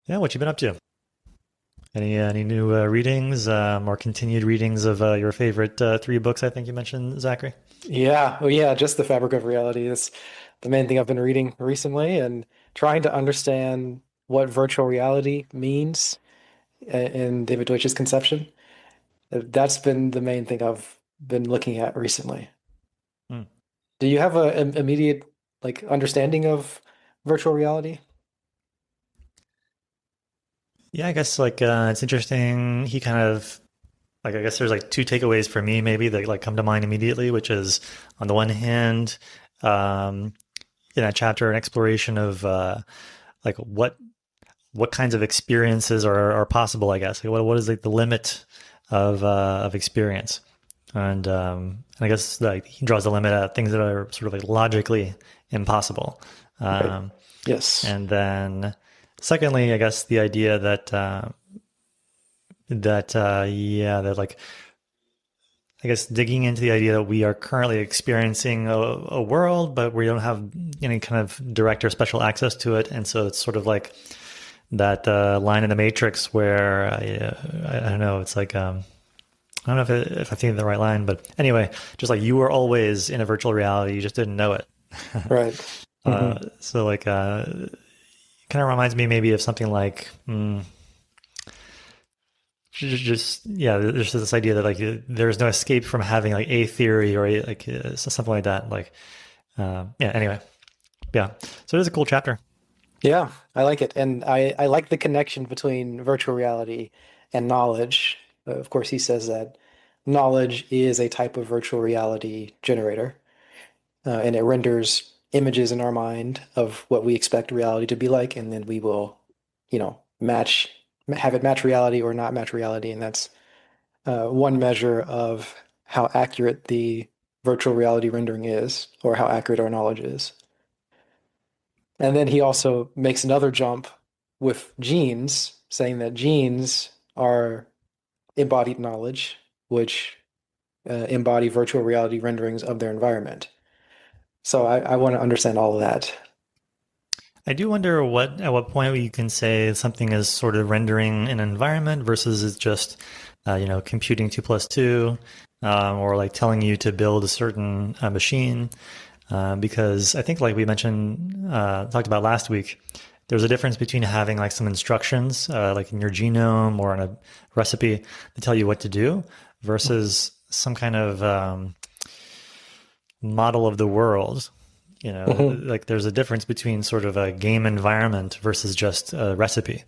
Yeah, what you been up to? Any new readings or continued readings of your favorite three books? I think you mentioned, Zachary. Yeah, just the fabric of reality is the main thing I've been reading recently and trying to understand what virtual reality means in David Deutsch's conception. That's been the main thing I've been looking at recently. Hmm. Do you have an immediate understanding of virtual reality? Yeah, I guess it's interesting. He kind of I guess there's like two takeaways for me maybe that like come to mind immediately, which is on the one hand, um, in that chapter, an exploration of like what kinds of experiences are possible. I guess like what is like the limit of experience. And I guess like he draws the limit at things that are sort of like logically impossible. Right. Um, Yes. and then secondly, I guess the idea that that like I guess digging into the idea that we are currently experiencing a world, but we don't have any kind of direct or special access to it, and so it's sort of like that line in the Matrix where I don't know, it's like I don't know if I think of the right line, but anyway, just like you were always in a virtual reality, you just didn't know it. Right. Hmm. So like, kind of reminds me maybe of something like, just yeah, there's this idea that like there's no escape from having like a theory or something like that. Like, yeah. Anyway, yeah. So it is a cool chapter. Yeah, I like it. And I like the connection between virtual reality and knowledge. Of course, he says that knowledge is a type of virtual reality generator, and it renders images in our mind of what we expect reality to be like, and then we will, have it match reality or not match reality. And that's one measure of how accurate the virtual reality rendering is, or how accurate our knowledge is. And then he also makes another jump with genes, saying that genes are embodied knowledge, which embody virtual reality renderings of their environment. So I want to understand all of that. I do wonder what at what point you can say something is sort of rendering an environment versus it's just computing two plus two, or like telling you to build a certain machine. Because I think like we mentioned talked about last week, there's a difference between having like some instructions like in your genome or in a recipe to tell you what to do versus some kind of model of the world. Hmm. Like there's a difference between sort of a game environment versus just a recipe.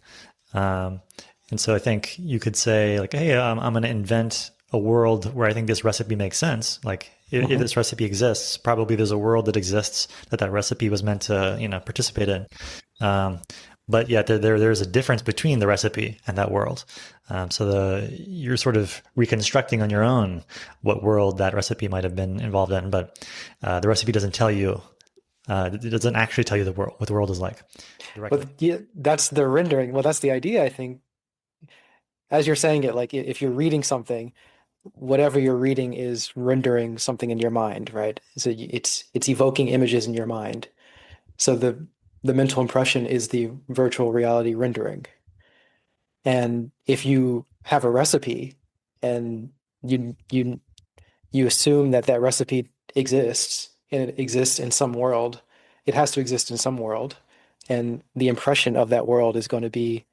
Um, and so I think you could say like, hey, I'm going to invent a world where I think this recipe makes sense. Like if Hmm. this recipe exists, probably there's a world that exists that recipe was meant to, participate in. Um, but yet there's a difference between the recipe and that world. So you're sort of reconstructing on your own what world that recipe might have been involved in, but the recipe doesn't tell you. It doesn't actually tell you the world what the world is like directly. But yeah, that's the rendering. Well, that's the idea, I think. As you're saying it, like if you're reading something, whatever you're reading is rendering something in your mind, right? So it's evoking images in your mind. So the mental impression is the virtual reality rendering. And if you have a recipe and you you you assume that that recipe exists and it exists in some world, it has to exist in some world, and the impression of that world is going to be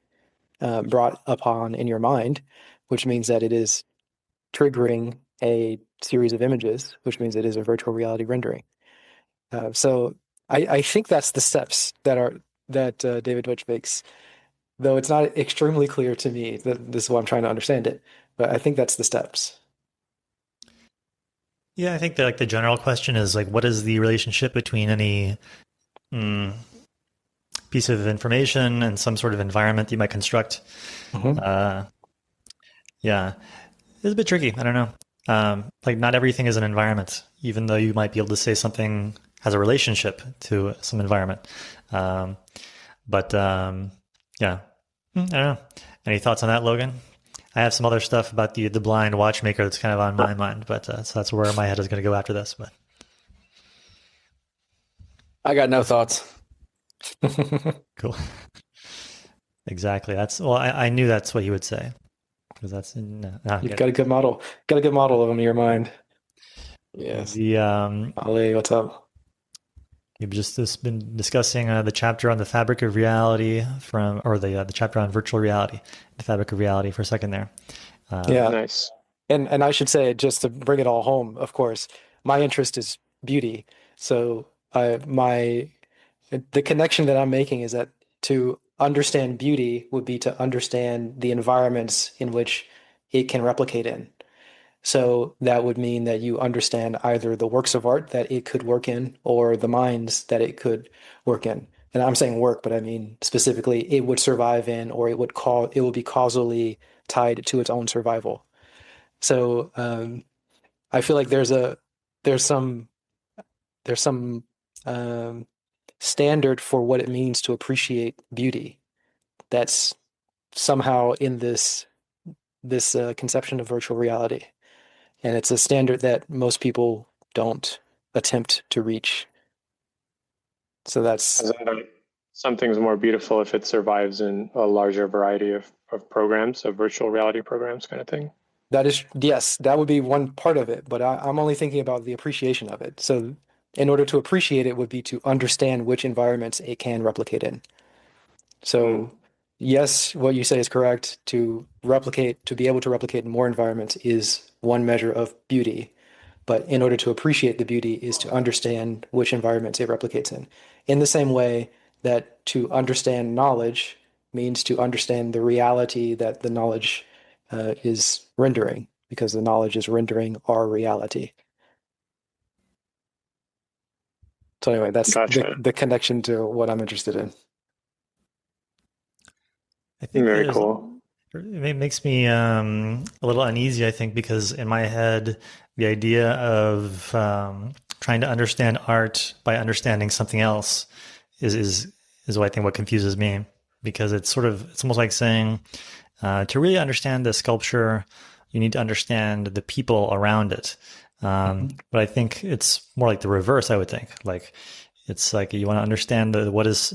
brought upon in your mind, which means that it is triggering a series of images, which means it is a virtual reality rendering. So I think that's the steps that David Deutsch makes, though it's not extremely clear to me that this is why I'm trying to understand it. But I think that's the steps. Yeah, I think that like the general question is like, what is the relationship between any mm, piece of information and some sort of environment you might construct? Hmm. Uh, yeah, it's a bit tricky. I don't know. Like, not everything is an environment, even though you might be able to say something has a relationship to some environment. Um, but yeah, I don't know. Any thoughts on that, Logan? I have some other stuff about the blind watchmaker that's kind of on my mind, but so that's where my head is going to go after this. But I got no thoughts. cool. Exactly. That's well, I knew that's what he would say because that's no, no, I You've get it. got a good model. Got a good model of them in your mind. Yes. The Ali, what's up? We've just been discussing the chapter on the fabric of reality from, or the chapter on virtual reality, the fabric of reality for a second there. Um, Yeah. Nice. And I should say, just to bring it all home, of course, my interest is beauty. So my the connection that I'm making is that to understand beauty would be to understand the environments in which it can replicate in. So that would mean that you understand either the works of art that it could work in or the minds that it could work in. And I'm saying work, but I mean specifically it would survive in, or it would be causally tied to its own survival. So I feel like there's some there's some um, standard for what it means to appreciate beauty that's somehow in this conception of virtual reality, and it's a standard that most people don't attempt to reach. So that's As in that something's more beautiful if it survives in a larger variety of programs, of virtual reality programs kind of thing. that is yes, that would be one part of it, but I'm only thinking about the appreciation of it. So in order to appreciate it would be to understand which environments it can replicate in. Mm, So, yes, what you say is correct. To be able to replicate in more environments is one measure of beauty. But in order to appreciate the beauty is to understand which environments it replicates in. In the same way that to understand knowledge means to understand the reality that the knowledge is rendering, because the knowledge is rendering our reality. So anyway, that's gotcha. the connection to what I'm interested in. I think Very there's cool. it makes me a little uneasy. I think because in my head, the idea of trying to understand art by understanding something else is what I think what confuses me because it's almost like saying to really understand the sculpture, you need to understand the people around it. Mhm. But I think it's more like the reverse. I would think like it's like you want to understand what is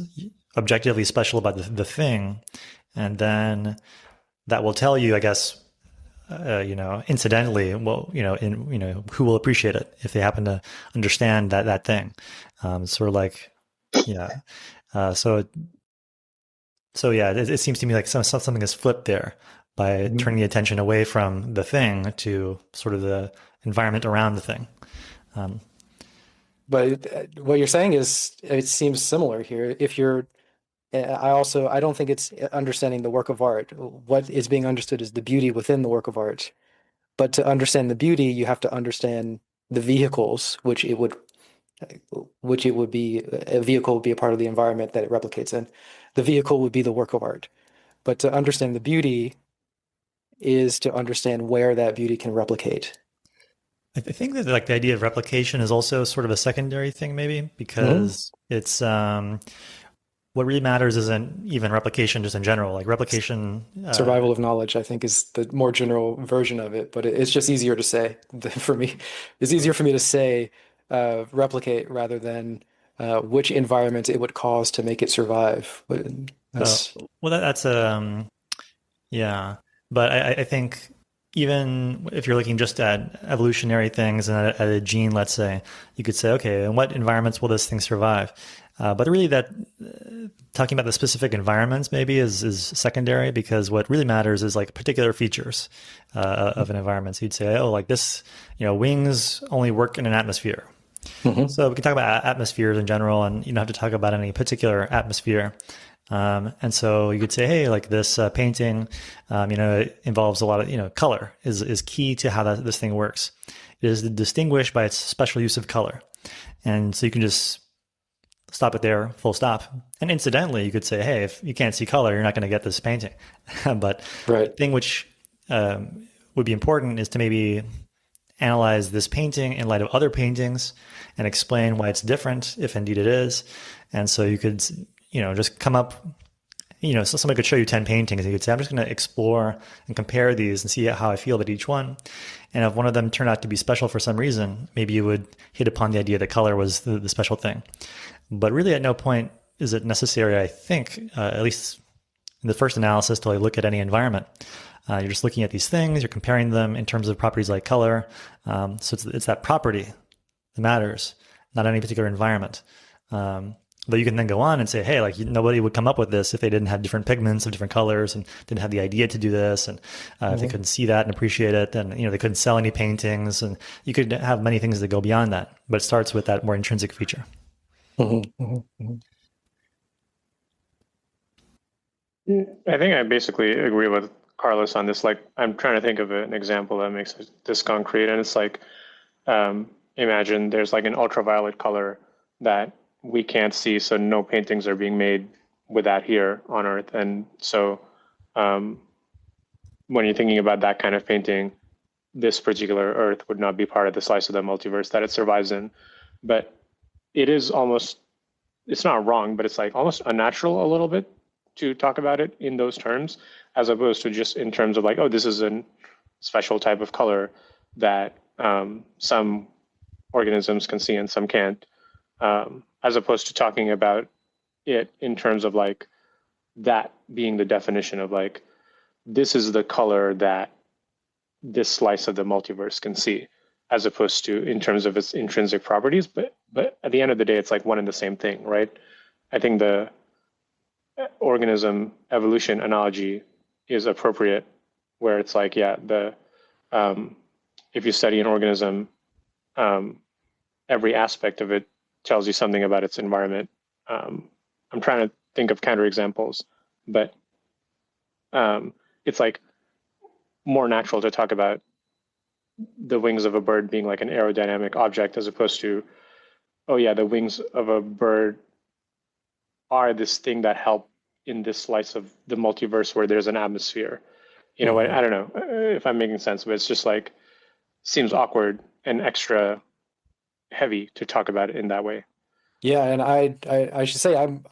objectively special about the thing, and then that will tell you, I guess, incidentally, well, who will appreciate it if they happen to understand that thing. Sort of like, yeah. Uh, so yeah, it seems to me like something is flipped there by Mhm. turning the attention away from the thing to sort of the environment around the thing. Um, But what you're saying is it seems similar here. If you're, I don't think it's understanding the work of art. What is being understood is the beauty within the work of art. But to understand the beauty, you have to understand the vehicles, which it would be, a vehicle would be a part of the environment that it replicates in. The vehicle would be the work of art. But to understand the beauty is to understand where that beauty can replicate. I think that like the idea of replication is also sort of a secondary thing, maybe Mhm. because it's what really matters isn't even replication just in general. Like replication, Survival of knowledge, I think, is the more general version of it, but it's just easier to say for me. It's easier for me to say replicate rather than which environment it would cause to make it survive. But uh, that's well, that's yeah, but I think even if you're looking just at evolutionary things and at a gene, let's say, you could say, okay, in what environments will this thing survive? But really, that talking about the specific environments maybe is secondary because what really matters is like particular features of an environment. So you'd say, oh, like this, wings only work in an atmosphere. Mhm. So we can talk about atmospheres in general, and you don't have to talk about any particular atmosphere. And so you could say, hey, like this painting, it involves a lot of, color is key to how this thing works. It is distinguished by its special use of color. And so you can just stop it there, full stop. And incidentally, you could say, hey, if you can't see color, you're not going to get this painting. But the Right. thing which would be important is to maybe analyze this painting in light of other paintings and explain why it's different, if indeed it is. And so you could, just come up, so somebody could show you 10 paintings and you could say, I'm just going to explore and compare these and see how I feel about each one. And if one of them turned out to be special for some reason, maybe you would hit upon the idea that color was the special thing. But really, at no point is it necessary, I think, at least in the first analysis to like look at any environment. You're just looking at these things, you're comparing them in terms of properties like color. So it's that property that matters, not any particular environment. But you can then go on and say, hey, like nobody would come up with this if they didn't have different pigments of different colors and didn't have the idea to do this. And if they couldn't see that and appreciate it, then, they couldn't sell any paintings, and you could have many things that go beyond that. But it starts with that more intrinsic feature. I think I basically agree with Carlos on this. Like, I'm trying to think of an example that makes this concrete. And it's like, imagine there's like an ultraviolet color that we can't see, so no paintings are being made with that here on Earth. And so when you're thinking about that kind of painting, this particular Earth would not be part of the slice of the multiverse that it survives in. But it is almost, it's not wrong, but it's like almost unnatural a little bit to talk about it in those terms, as opposed to just in terms of like, oh, this is a special type of color that some organisms can see and some can't. As opposed to talking about it in terms of like that being the definition of like, this is the color that this slice of the multiverse can see, as opposed to in terms of its intrinsic properties. But at the end of the day, it's like one and the same thing, right? I think the organism evolution analogy is appropriate, where it's like, yeah, if you study an organism, every aspect of it tells you something about its environment. I'm trying to think of counterexamples, but it's like more natural to talk about the wings of a bird being like an aerodynamic object, as opposed to, oh yeah, the wings of a bird are this thing that help in this slice of the multiverse where there's an atmosphere. I don't know if I'm making sense, but it's just like, seems awkward and extra heavy to talk about it in that way. Yeah, and I should say I'm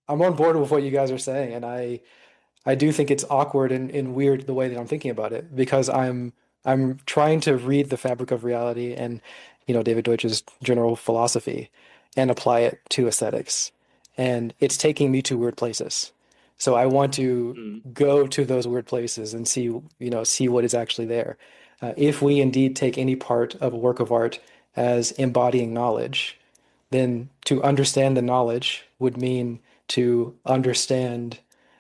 on board with what you guys are saying, and I do think it's awkward and weird the way that I'm thinking about it, because I'm trying to read the fabric of reality and David Deutsch's general philosophy and apply it to aesthetics, and it's taking me to weird places. So I want to go to those weird places and see what is actually there. If we indeed take any part of a work of art as embodying knowledge, then to understand the knowledge would mean to understand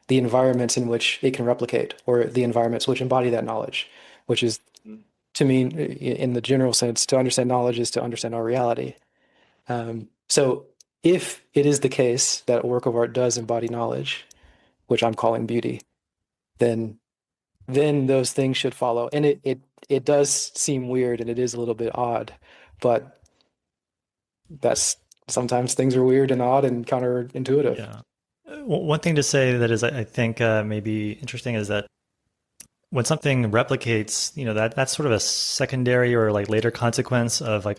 the environments in which it can replicate, or the environments which embody that knowledge, which is, to me, in the general sense, to understand knowledge is to understand our reality. So if it is the case that a work of art does embody knowledge, which I'm calling beauty, then those things should follow. And it does seem weird, and it is a little bit odd, but that's sometimes things are weird and odd and counterintuitive. Yeah. One thing to say that is, I think, maybe interesting is that when something replicates, that's sort of a secondary or like later consequence of like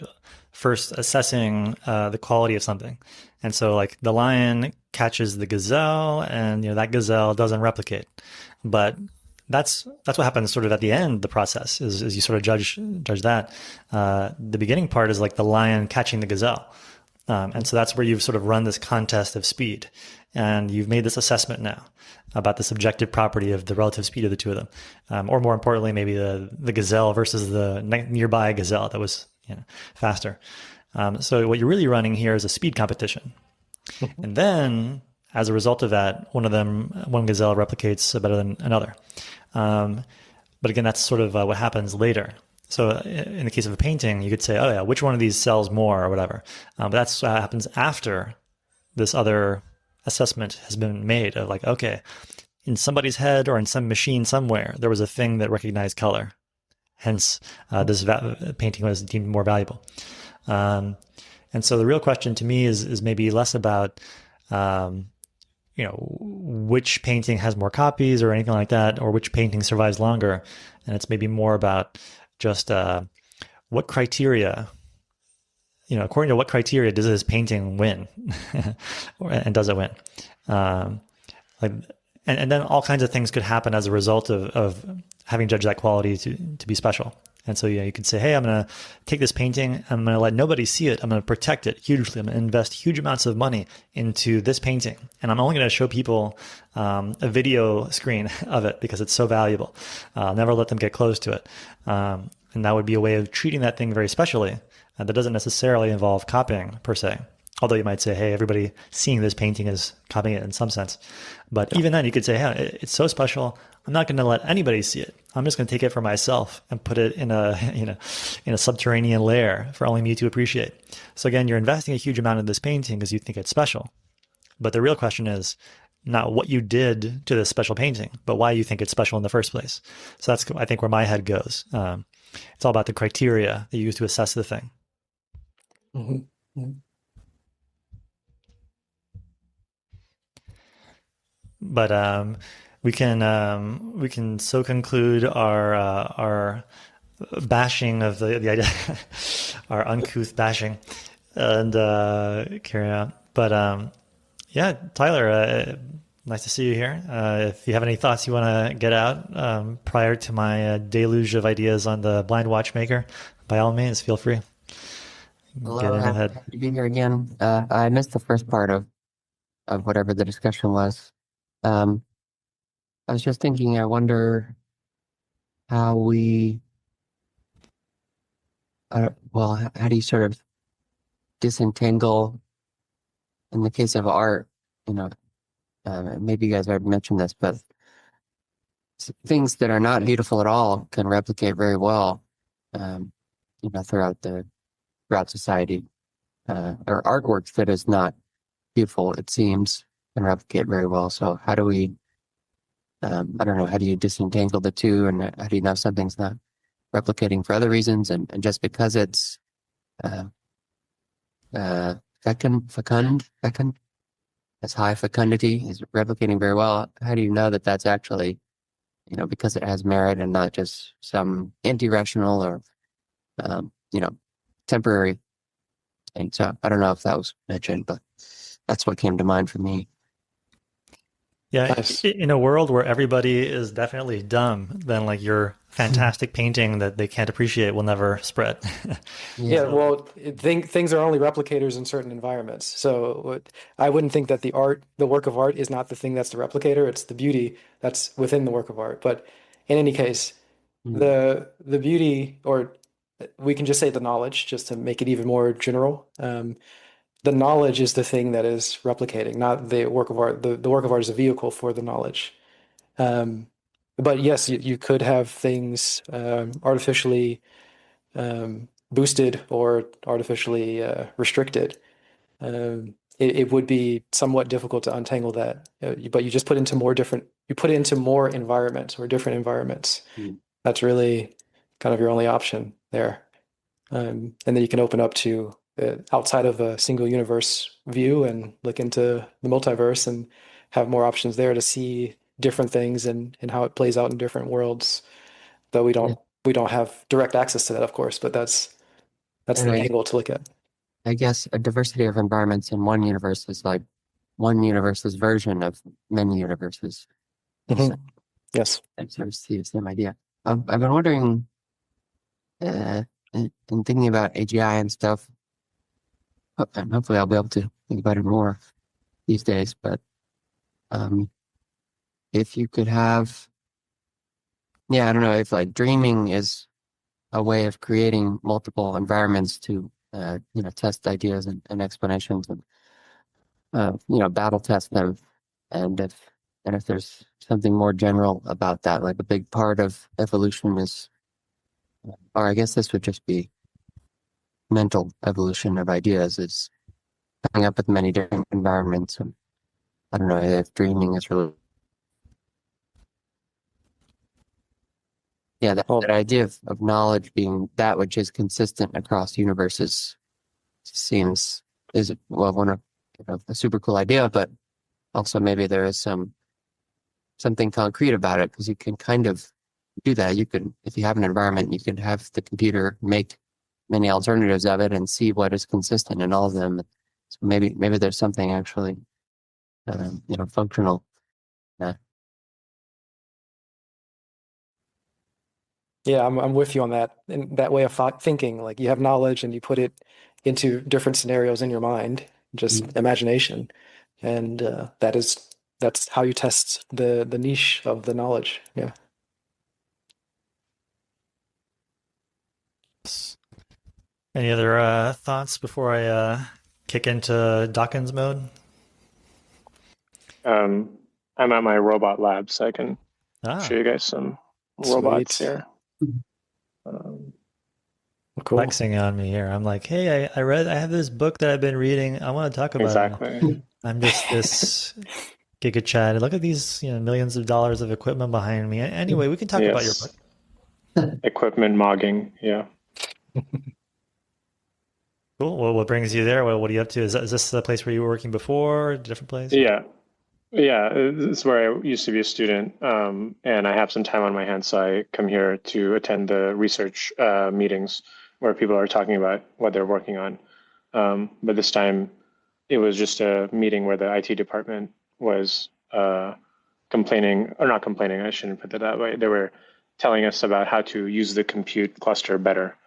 first assessing the quality of something. And so like the lion catches the gazelle, and that gazelle doesn't replicate. But that's what happens sort of at the end of the process, is you sort of judge that. The beginning part is like the lion catching the gazelle. And so that's where you've sort of run this contest of speed, and you've made this assessment now about the subjective property of the relative speed of the two of them. Or more importantly, maybe the gazelle versus the nearby gazelle that was faster. So what you're really running here is a speed competition. And then as a result of that, one gazelle replicates better than another. But again, that's sort of what happens later. So in the case of a painting, you could say, oh yeah, which one of these sells more or whatever. But that's what happens after this other assessment has been made of like, okay, in somebody's head or in some machine somewhere, there was a thing that recognized color. Hence, this painting was deemed more valuable. And so the real question to me is maybe less about, which painting has more copies or anything like that, or which painting survives longer. And it's maybe more about just what criteria, according to what criteria does this painting win, and does it win? And then all kinds of things could happen as a result of having judged that quality to be special. And so you could say, hey, I'm going to take this painting, I'm going to let nobody see it, I'm going to protect it hugely, I'm going to invest huge amounts of money into this painting, and I'm only going to show people a video screen of it because it's so valuable. I'll never let them get close to it. And that would be a way of treating that thing very specially. That doesn't necessarily involve copying per se. Although you might say, hey, everybody seeing this painting is copying it in some sense. But even then, you could say, hey, it's so special. I'm not going to let anybody see it. I'm just going to take it for myself and put it in a, in a subterranean lair for only me to appreciate. So again, you're investing a huge amount in this painting because you think it's special. But the real question is not what you did to this special painting, but why you think it's special in the first place. So that's, I think, where my head goes. It's all about the criteria that you use to assess the thing. Mm-hmm. But we can so conclude our bashing of the idea, our uncouth bashing, and carry on. But yeah, Tyler, nice to see you here. If you have any thoughts you want to get out prior to my deluge of ideas on the blind watchmaker, by all means, feel free. Get Hello, in happy ahead. to be here again. I missed the first part of whatever the discussion was. Um, I was just thinking, I wonder how we, well, how do you sort of disentangle, in the case of art, you know, maybe you guys already mentioned this, but things that are not beautiful at all can replicate very well, um, throughout society, or artwork that is not beautiful, it seems, can replicate very well. So how do we, I don't know, how do you disentangle the two, and how do you know something's not replicating for other reasons, and just because it's uh, fecund, as high fecundity is replicating very well, how do you know that that's actually, because it has merit and not just some anti-rational or, you know, temporary thing? So I don't know if that was mentioned, but that's what came to mind for me. Yeah, Nice. in a world where everybody is definitely dumb, then like your fantastic painting that they can't appreciate will never spread. Yeah, Yeah. well, things are only replicators in certain environments. So I wouldn't think that the work of art is not the thing that's the replicator. It's the beauty that's within the work of art. But in any case, Mm. the beauty, or we can just say the knowledge, just to make it even more general. The knowledge is the thing that is replicating, not the work of art. The work of art is a vehicle for the knowledge. Um, but yes, you could have things artificially boosted or artificially restricted. It would be somewhat difficult to untangle that, but you just you put it into more environments or different environments. Mm. That's really kind of your only option there. And then you can open up to outside of a single universe view and look into the multiverse and have more options there to see different things and how it plays out in different worlds. Though Yeah. we don't have direct access to that, of course, but that's And the angle to look at. I guess a diversity of environments in one universe is like one universe's version of many universes. Hmm. So Yes. I sort of see the same idea. I've been wondering, in thinking about AGI and stuff, and hopefully I'll be able to think about it more these days, but um, if you could have, yeah, I don't know, if like dreaming is a way of creating multiple environments to, test ideas and explanations, and battle test them. And if there's something more general about that, like a big part of evolution is, or I guess this would just be mental evolution of ideas, is coming up with many different environments. And I don't know if dreaming is really, yeah, that Well, idea of knowledge being that which is consistent across universes seems is, well, one of, a super cool idea, but also maybe there is something concrete about it, because you can kind of do that. You can, if you have an environment, you can have the computer make many alternatives of it and see what is consistent in all of them. So maybe there's something actually, functional. Uh, yeah, I'm with you on that. And that way of thinking, like you have knowledge and you put it into different scenarios in your mind, just mm, imagination. and that's how you test the niche of the knowledge. Yeah. Any other thoughts before I kick into Dawkins mode? Um, I'm at my robot lab, so I can show Ah, you guys some robots Sweet. here. Um, Cool. flexing on me here. I'm like, hey, I have this book that I've been reading. I want to talk about it. exactly. I'm just this Giga Chad. Look at these, millions of dollars of equipment behind me. Anyway, we can talk about your book. Yes. Equipment mogging. Yeah. Cool. Well, what brings you there? What are you up to? Is this the place where you were working before? A different place? Yeah. Yeah. This is where I used to be a student. And I have some time on my hands, so I come here to attend the research meetings where people are talking about what they're working on. But this time it was just a meeting where the IT department was complaining, or not complaining, I shouldn't put it that way. They were telling us about how to use the compute cluster better.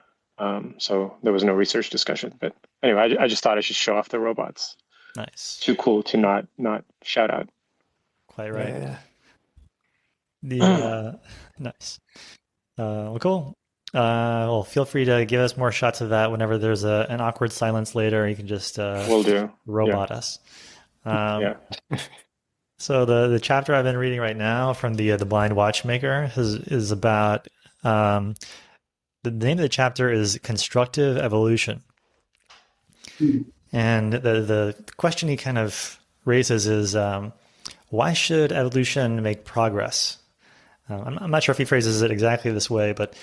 So there was no research discussion. But anyway, I just thought I should show off the robots. Nice. Too cool to not shout out. Quite right. Yeah. Nice. Well, cool. Well, feel free to give us more shots of that whenever there's an awkward silence later. You can just Will do. robot us. Yeah. So the chapter I've been reading right now from the Blind Watchmaker is about the name of the chapter is Constructive Evolution. And the question he kind of raises is why should evolution make progress? I'm not sure if he phrases it exactly this way, but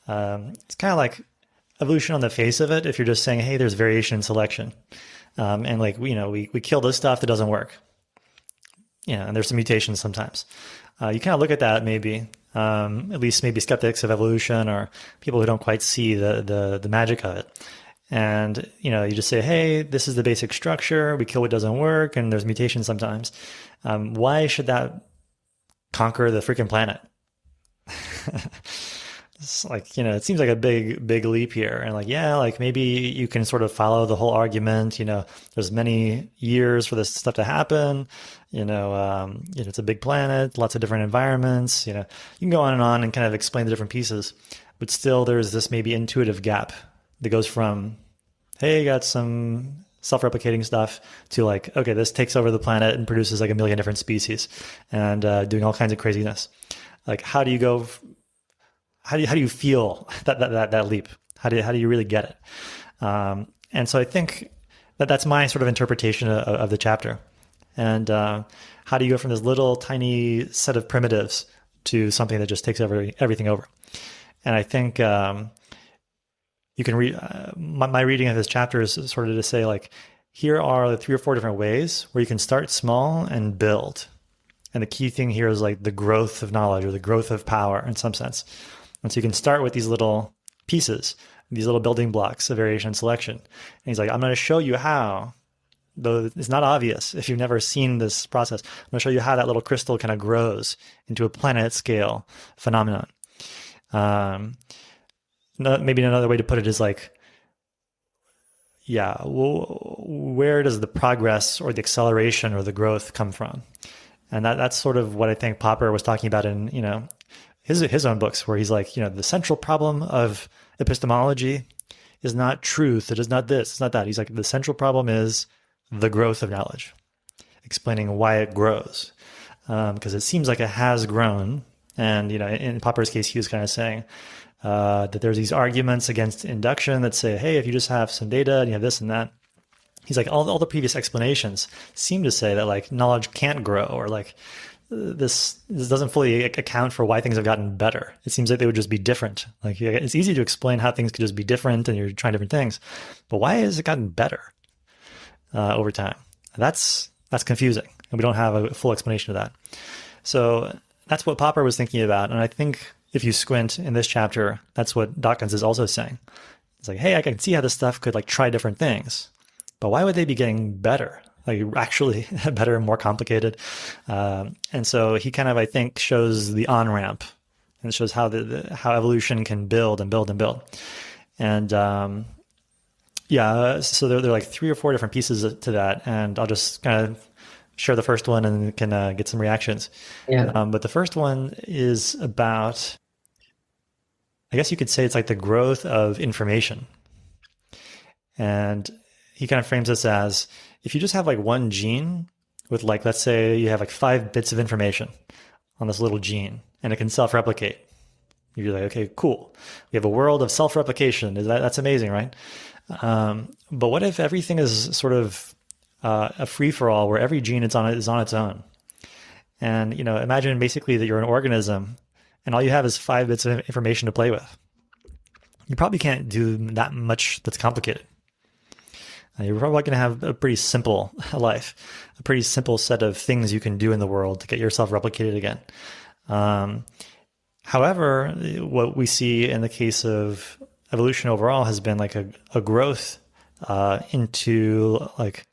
it's kind of like evolution on the face of it. If you're just saying, hey, there's variation in selection, and like we kill this stuff that doesn't work, and there's some mutations sometimes. You kind of look at that maybe, at least maybe skeptics of evolution or people who don't quite see the magic of it. And you just say, hey, this is the basic structure. We kill what doesn't work, and there's mutations sometimes. Why should that conquer the freaking planet? It's like, it seems like a big leap here. And like, yeah, like maybe you can sort of follow the whole argument, there's many years for this stuff to happen, it's a big planet, lots of different environments, you can go on and kind of explain the different pieces, but still there's this maybe intuitive gap that goes from, hey, you got some self-replicating stuff to like, okay, this takes over the planet and produces like a million different species and doing all kinds of craziness. Like, how do you go? How do you feel that leap? How do you really get it? And so I think that's my sort of interpretation of the chapter. And how do you go from this little tiny set of primitives to something that just takes everything over? And I think you can read my reading of this chapter is sort of to say like, here are the 3 or 4 different ways where you can start small and build. And the key thing here is like the growth of knowledge or the growth of power in some sense. And so you can start with these little pieces, these little building blocks of variation and selection. And he's like, I'm going to show you how, though it's not obvious if you've never seen this process, I'm going to show you how that little crystal kind of grows into a planet scale phenomenon. Maybe another way to put it is like, yeah, well, where does the progress or the acceleration or the growth come from? And that's sort of what I think Popper was talking about in, his own books, where he's like, the central problem of epistemology is not truth. It is not this. It's not that. He's like, the central problem is the growth of knowledge, explaining why it grows. Because it seems like it has grown. And, in Popper's case, he was kind of saying that there's these arguments against induction that say, hey, if you just have some data and you have this and that, he's like, all the previous explanations seem to say that like knowledge can't grow, or like this doesn't fully account for why things have gotten better. It seems like they would just be different. Like it's easy to explain how things could just be different and you're trying different things, but why has it gotten better over time? That's confusing, and we don't have a full explanation of that. So that's what Popper was thinking about, and I think if you squint in this chapter, that's what Dawkins is also saying. It's like, hey, I can see how this stuff could like try different things, but why would they be getting better? Like actually better and more complicated. And so he kind of, I think, shows the on-ramp and shows how how evolution can build and build and build. And so there are like 3 or 4 different pieces to that. And I'll just kind of share the first one and can get some reactions. Yeah. But the first one is about, I guess you could say it's like the growth of information. And he kind of frames this as if you just have like one gene with like, let's say you have like 5 bits of information on this little gene and it can self replicate. You're like, okay, cool. We have a world of self replication. That's amazing, right? But what if everything is sort of a free for all where every gene is on its own? And imagine basically that you're an organism and all you have is 5 bits of information to play with. You probably can't do that much that's complicated. You're probably going to have a pretty simple life, a pretty simple set of things you can do in the world to get yourself replicated again. However, what we see in the case of evolution overall has been like a growth into like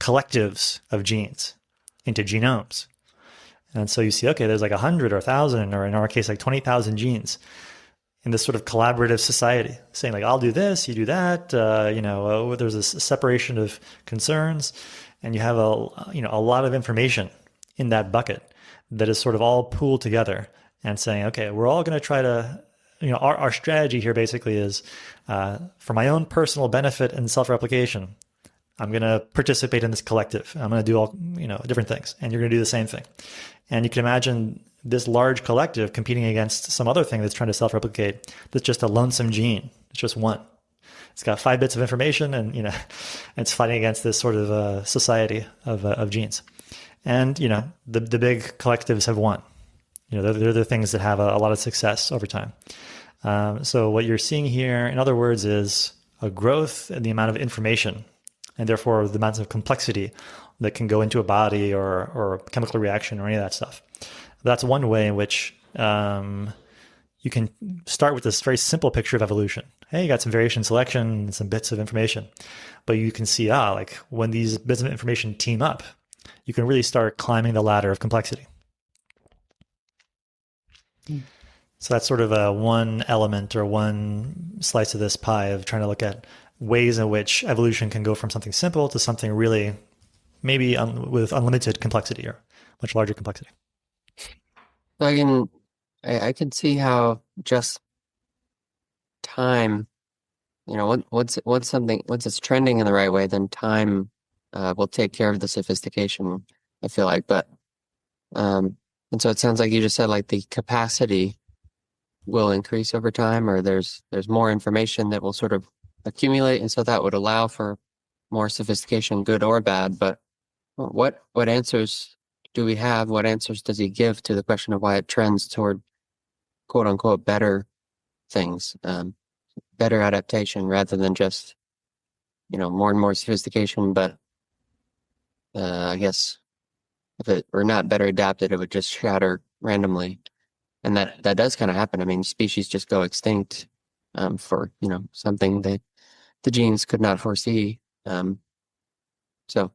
collectives of genes, into genomes. And so you see, okay, there's like 100 or 1,000, or in our case, like 20,000 genes in this sort of collaborative society, saying like, I'll do this, you do that. There's a separation of concerns, and you have a lot of information in that bucket that is sort of all pooled together and saying, okay, we're all going to try to, our strategy here basically is for my own personal benefit and self-replication, I'm going to participate in this collective. I'm going to do all, different things, and you're going to do the same thing. And you can imagine this large collective competing against some other thing that's trying to self-replicate. That's just a lonesome gene. It's just one. It's got 5 bits of information, and it's fighting against this sort of society of genes. And the big collectives have won. They're the things that have a lot of success over time. So what you're seeing here, in other words, is a growth in the amount of information, and therefore the amounts of complexity that can go into a body or chemical reaction or any of that stuff. That's one way in which you can start with this very simple picture of evolution. Hey, you got some variation selection and some bits of information. But you can see, like when these bits of information team up, you can really start climbing the ladder of complexity. So that's sort of one element or one slice of this pie of trying to look at ways in which evolution can go from something simple to something really maybe with unlimited complexity or much larger complexity. So I can see how just time, once it's trending in the right way, then time will take care of the sophistication, I feel like. But and so it sounds like you just said like the capacity will increase over time, or there's more information that will sort of accumulate, and so that would allow for more sophistication, good or bad. But what answers do we have? What answers does he give to the question of why it trends toward quote unquote better things, better adaptation rather than just, more and more sophistication? But I guess if it were not better adapted, it would just shatter randomly. And that does kind of happen. I mean, species just go extinct for, something that the genes could not foresee. So,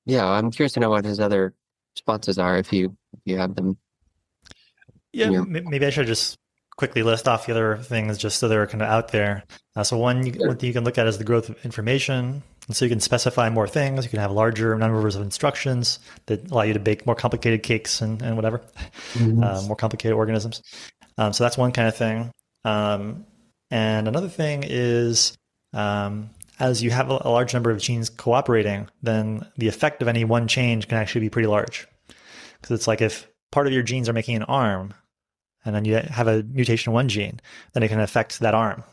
yeah, I'm curious to know what his other responses are if you have them. Yeah, maybe I should just quickly list off the other things just so they're kind of out there. So one thing you can look at is the growth of information. And so you can specify more things. You can have larger numbers of instructions that allow you to bake more complicated cakes and whatever, more complicated organisms. So that's one kind of thing. And another thing is as you have a large number of genes cooperating, then the effect of any one change can actually be pretty large. Because it's like if part of your genes are making an arm, and then you have a mutation in one gene, then it can affect that arm.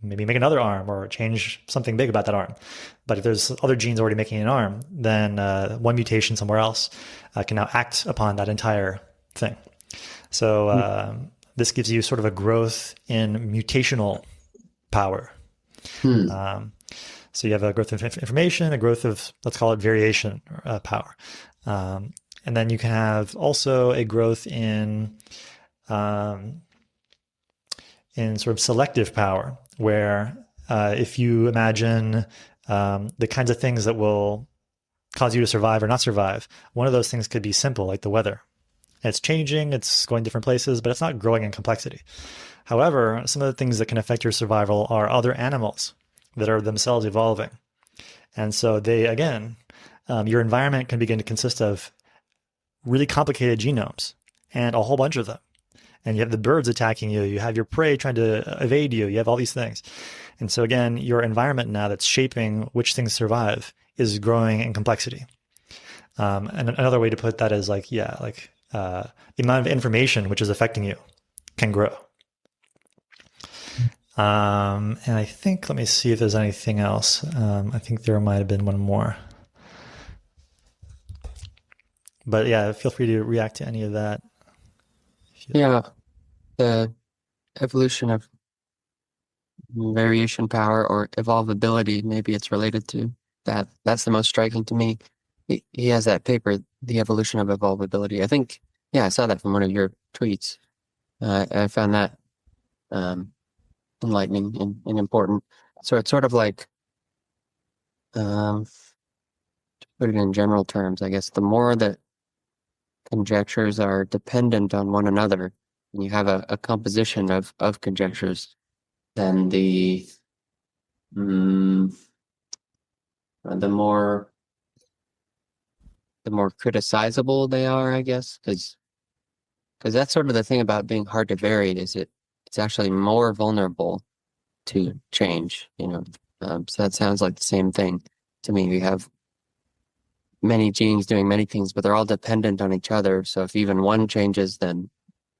Maybe make another arm or change something big about that arm. But if there's other genes already making an arm, then one mutation somewhere else can now act upon that entire thing. So this gives you sort of a growth in mutational power. So you have a growth of information, a growth of, let's call it variation power. And then you can have also a growth in sort of selective power, where if you imagine the kinds of things that will cause you to survive or not survive, one of those things could be simple, like the weather. It's changing, it's going different places, but it's not growing in complexity. However, some of the things that can affect your survival are other animals that are themselves evolving. And so they, again, your environment can begin to consist of really complicated genomes and a whole bunch of them. And you have the birds attacking you, you have your prey trying to evade you, you have all these things. And so, again, your environment now that's shaping which things survive is growing in complexity. And another way to put that is like, yeah, like the amount of information which is affecting you can grow. And I think, let me see if there's anything else. I think there might have been one more. But yeah, feel free to react to any of that. Yeah, the evolution of variation power or evolvability, maybe it's related to that. That's the most striking to me. He has that paper, The Evolution of Evolvability. I think, yeah, I saw that from one of your tweets. I found that enlightening and important. So it's sort of like, to put it in general terms, I guess the more that conjectures are dependent on one another, and you have a composition of conjectures, then mm, the more criticizable they are, I guess, because that's sort of the thing about being hard to vary is it's actually more vulnerable to change, you know. So that sounds like the same thing to me. We have many genes doing many things, but they're all dependent on each other. So if even one changes, then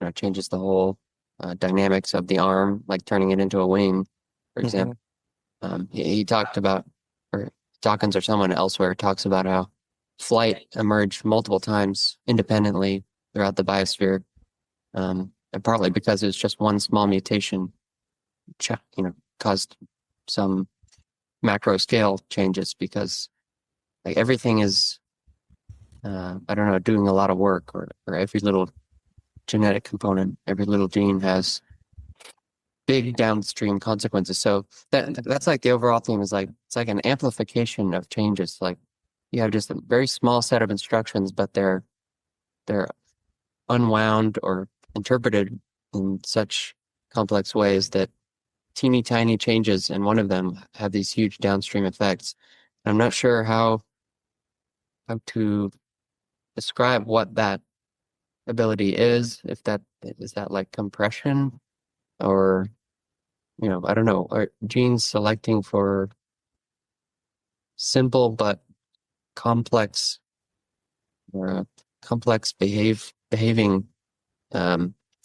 it changes the whole dynamics of the arm, like turning it into a wing, for example. He talked about, or Dawkins or someone elsewhere talks about how flight emerged multiple times independently throughout the biosphere, and partly because it was just one small mutation, caused some macro scale changes because like everything is, I don't know, doing a lot of work, or every little genetic component, every little gene has big downstream consequences. So that's like the overall theme is like it's like an amplification of changes. Like you have just a very small set of instructions, but they're unwound or interpreted in such complex ways that teeny tiny changes in one of them have these huge downstream effects. I'm not sure how to describe what that ability is, if that is that like compression or I don't know, are genes selecting for simple but complex or complex behaving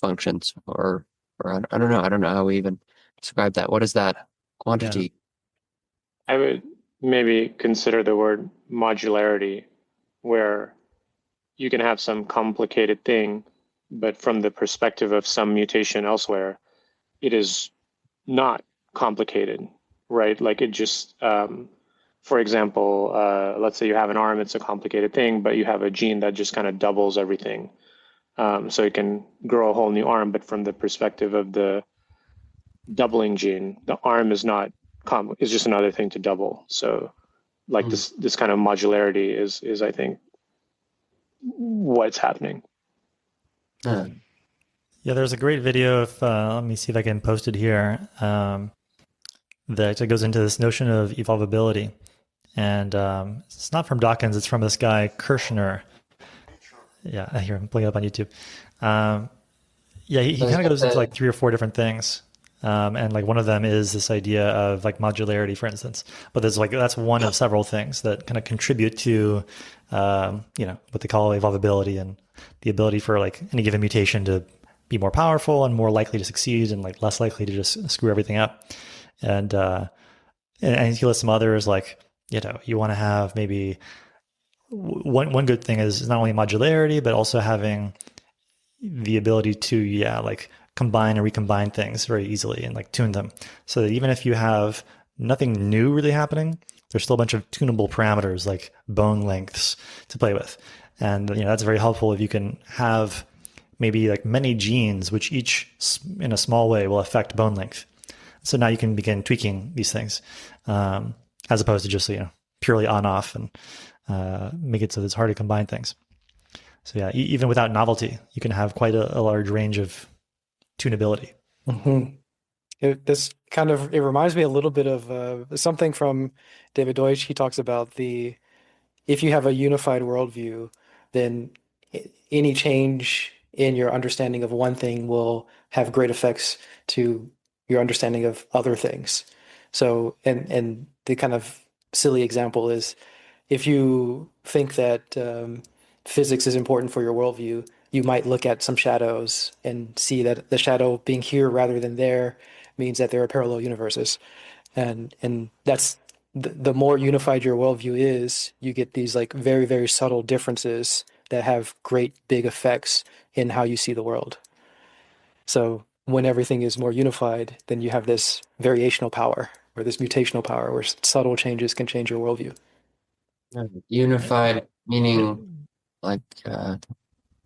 functions or I don't know. I don't know how we even describe that. What is that quantity? I would maybe consider the word modularity, where you can have some complicated thing, but from the perspective of some mutation elsewhere, it is not complicated, right? Like it just, for example, let's say you have an arm, it's a complicated thing, but you have a gene that just kind of doubles everything. So it can grow a whole new arm, but from the perspective of the doubling gene, the arm is not is just another thing to double. So like this kind of modularity is I think what's happening. Yeah, there's a great video of, let me see if I can post it here, that goes into this notion of evolvability. And it's not from Dawkins, it's from this guy, Kirshner. Yeah, here, I'm pulling it up on YouTube. Yeah, he kind of goes into like 3 or 4 different things. And like one of them is this idea of like modularity, for instance. But there's like, that's one of several things that kind of contribute to, what they call evolvability and the ability for like any given mutation to be more powerful and more likely to succeed and like less likely to just screw everything up. And he lists some others like, you want to have maybe one good thing is not only modularity, but also having the ability to, like combine and recombine things very easily and like tune them. So that even if you have nothing new really happening, there's still a bunch of tunable parameters like bone lengths to play with. And, that's very helpful if you can have maybe like many genes, which each in a small way will affect bone length. So now you can begin tweaking these things, as opposed to just, purely on off and make it so it's hard to combine things. So yeah, even without novelty, you can have quite a large range of tunability. It reminds me a little bit of something from David Deutsch. He talks about the if you have a unified worldview, then any change in your understanding of one thing will have great effects to your understanding of other things. So, and the kind of silly example is if you think that physics is important for your worldview, you might look at some shadows and see that the shadow being here rather than there means that there are parallel universes. And that's the more unified your worldview is, you get these like very, very subtle differences that have great big effects in how you see the world. So when everything is more unified, then you have this variational power or this mutational power where subtle changes can change your worldview. Right. Unified Yeah. meaning like,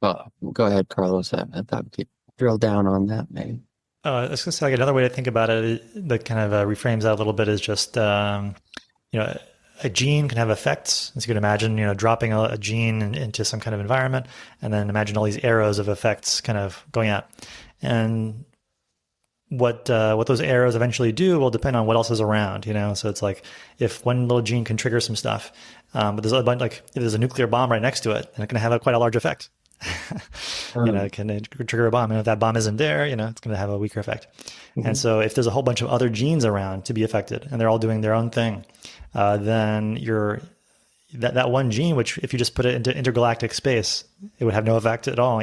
well, go ahead, Carlos. I thought we could drill down on that maybe. I was gonna say like another way to think about it that kind of reframes that a little bit is just you know a gene can have effects. As you can imagine, dropping a gene into some kind of environment, and then imagine all these arrows of effects kind of going out. And what those arrows eventually do will depend on what else is around. So it's like if one little gene can trigger some stuff, but there's a bunch like if there's a nuclear bomb right next to it, then it can have quite a large effect. Um, It can trigger a bomb, and if that bomb isn't there, it's going to have a weaker effect. And mhm. so if there's a whole bunch of other genes around to be affected, and they're all doing their own thing, then that one gene, which if you just put it into intergalactic space, it would have no effect at all.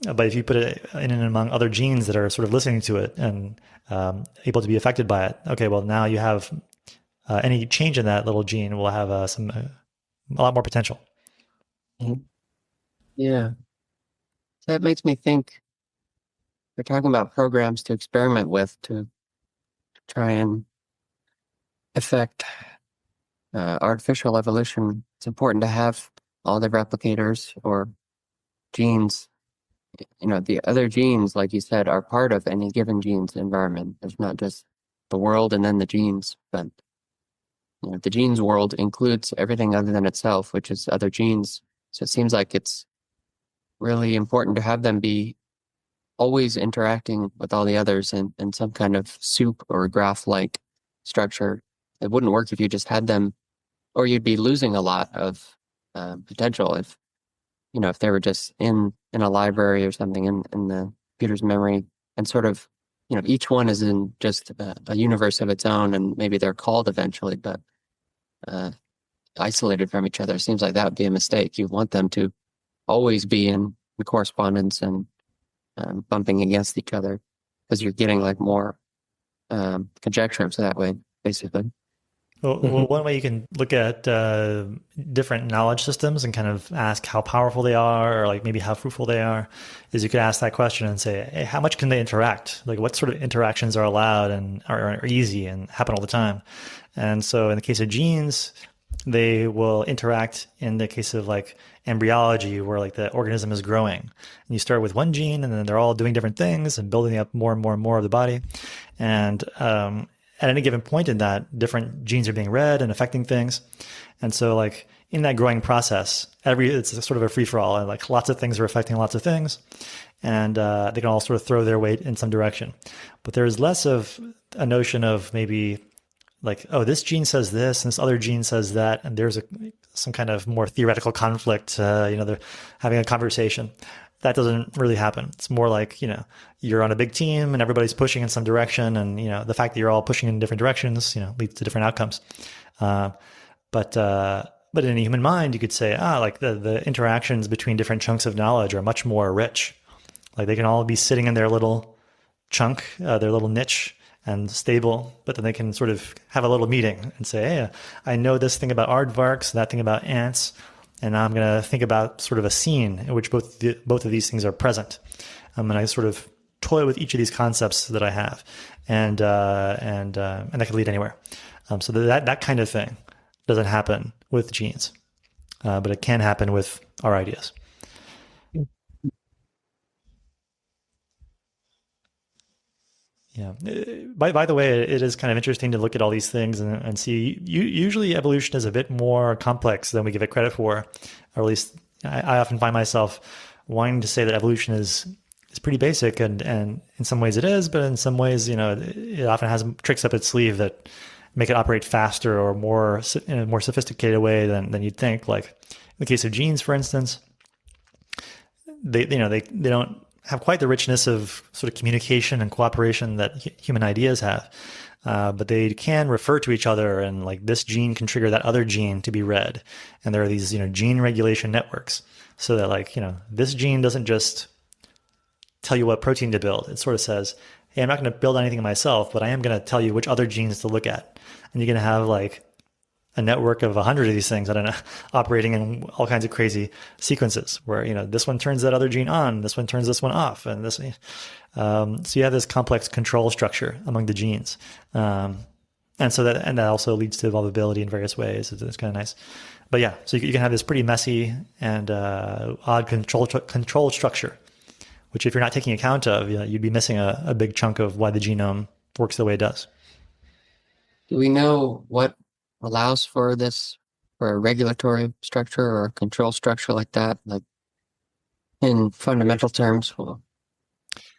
But if you put it in and among other genes that are sort of listening to it and able to be affected by it, okay, well now you have any change in that little gene will have a lot more potential. Mhm. Yeah. So that makes me think we're talking about programs to experiment with to try and affect artificial evolution. It's important to have all the replicators or genes. The other genes, like you said, are part of any given gene's environment. It's not just the world and then the genes, but the genes world includes everything other than itself, which is other genes. So it seems like it's really important to have them be always interacting with all the others in some kind of soup or graph-like structure. It wouldn't work if you just had them, or you'd be losing a lot of potential if they were just in a library or something in the computer's memory and sort of each one is in just a universe of its own and maybe they're called eventually, but uh, isolated from each other. It seems like that would be a mistake. You want them to always be in correspondence and bumping against each other because you're getting like more conjecture so that way, basically. Well, Mhm. one way you can look at different knowledge systems and kind of ask how powerful they are, or like maybe how fruitful they are, is you could ask that question and say, hey, how much can they interact? Like, what sort of interactions are allowed and are easy and happen all the time? And so, in the case of genes, they will interact in the case of like embryology, where like the organism is growing. And you start with one gene, and then they're all doing different things and building up more and more and more of the body. And at any given point in that, different genes are being read and affecting things. And so, like in that growing process, it's sort of a free for all, and like lots of things are affecting lots of things, and they can all sort of throw their weight in some direction. But there's less of a notion of maybe like, oh, this gene says this, and this other gene says that, and there's some kind of more theoretical conflict. They're having a conversation. That doesn't really happen. It's more like, you're on a big team and everybody's pushing in some direction, and the fact that you're all pushing in different directions, leads to different outcomes. Uh, but in a human mind, you could say, like the interactions between different chunks of knowledge are much more rich. Like they can all be sitting in their little chunk, their little niche, and stable, but then they can sort of have a little meeting and say, hey, I know this thing about aardvarks, that thing about ants, and now I'm going to think about sort of a scene in which both of these things are present. And I sort of toy with each of these concepts that I have, and that could lead anywhere. So that kind of thing doesn't happen with genes, but it can happen with our ideas. Yeah. By the way, it is kind of interesting to look at all these things and see. Usually, evolution is a bit more complex than we give it credit for, or at least I often find myself wanting to say that evolution is pretty basic, and in some ways it is, but in some ways, it often has tricks up its sleeve that make it operate faster or more in a more sophisticated way than you'd think. Like in the case of genes, for instance, they don't have quite the richness of sort of communication and cooperation that human ideas have. But they can refer to each other, and like this gene can trigger that other gene to be read. And there are these, gene regulation networks, so that like, this gene doesn't just tell you what protein to build. It sort of says, hey, I'm not going to build anything myself, but I am going to tell you which other genes to look at. And you're going to have like a network of 100 of these things, I don't know, operating in all kinds of crazy sequences where, this one turns that other gene on, this one turns this one off, and this. So you have this complex control structure among the genes. And that also leads to evolvability in various ways. It's kind of nice. But yeah, so you can have this pretty messy and odd control structure, which if you're not taking account of, you'd be missing a big chunk of why the genome works the way it does. Do we know what allows for this, for a regulatory structure or a control structure like that? Like in fundamental terms, well,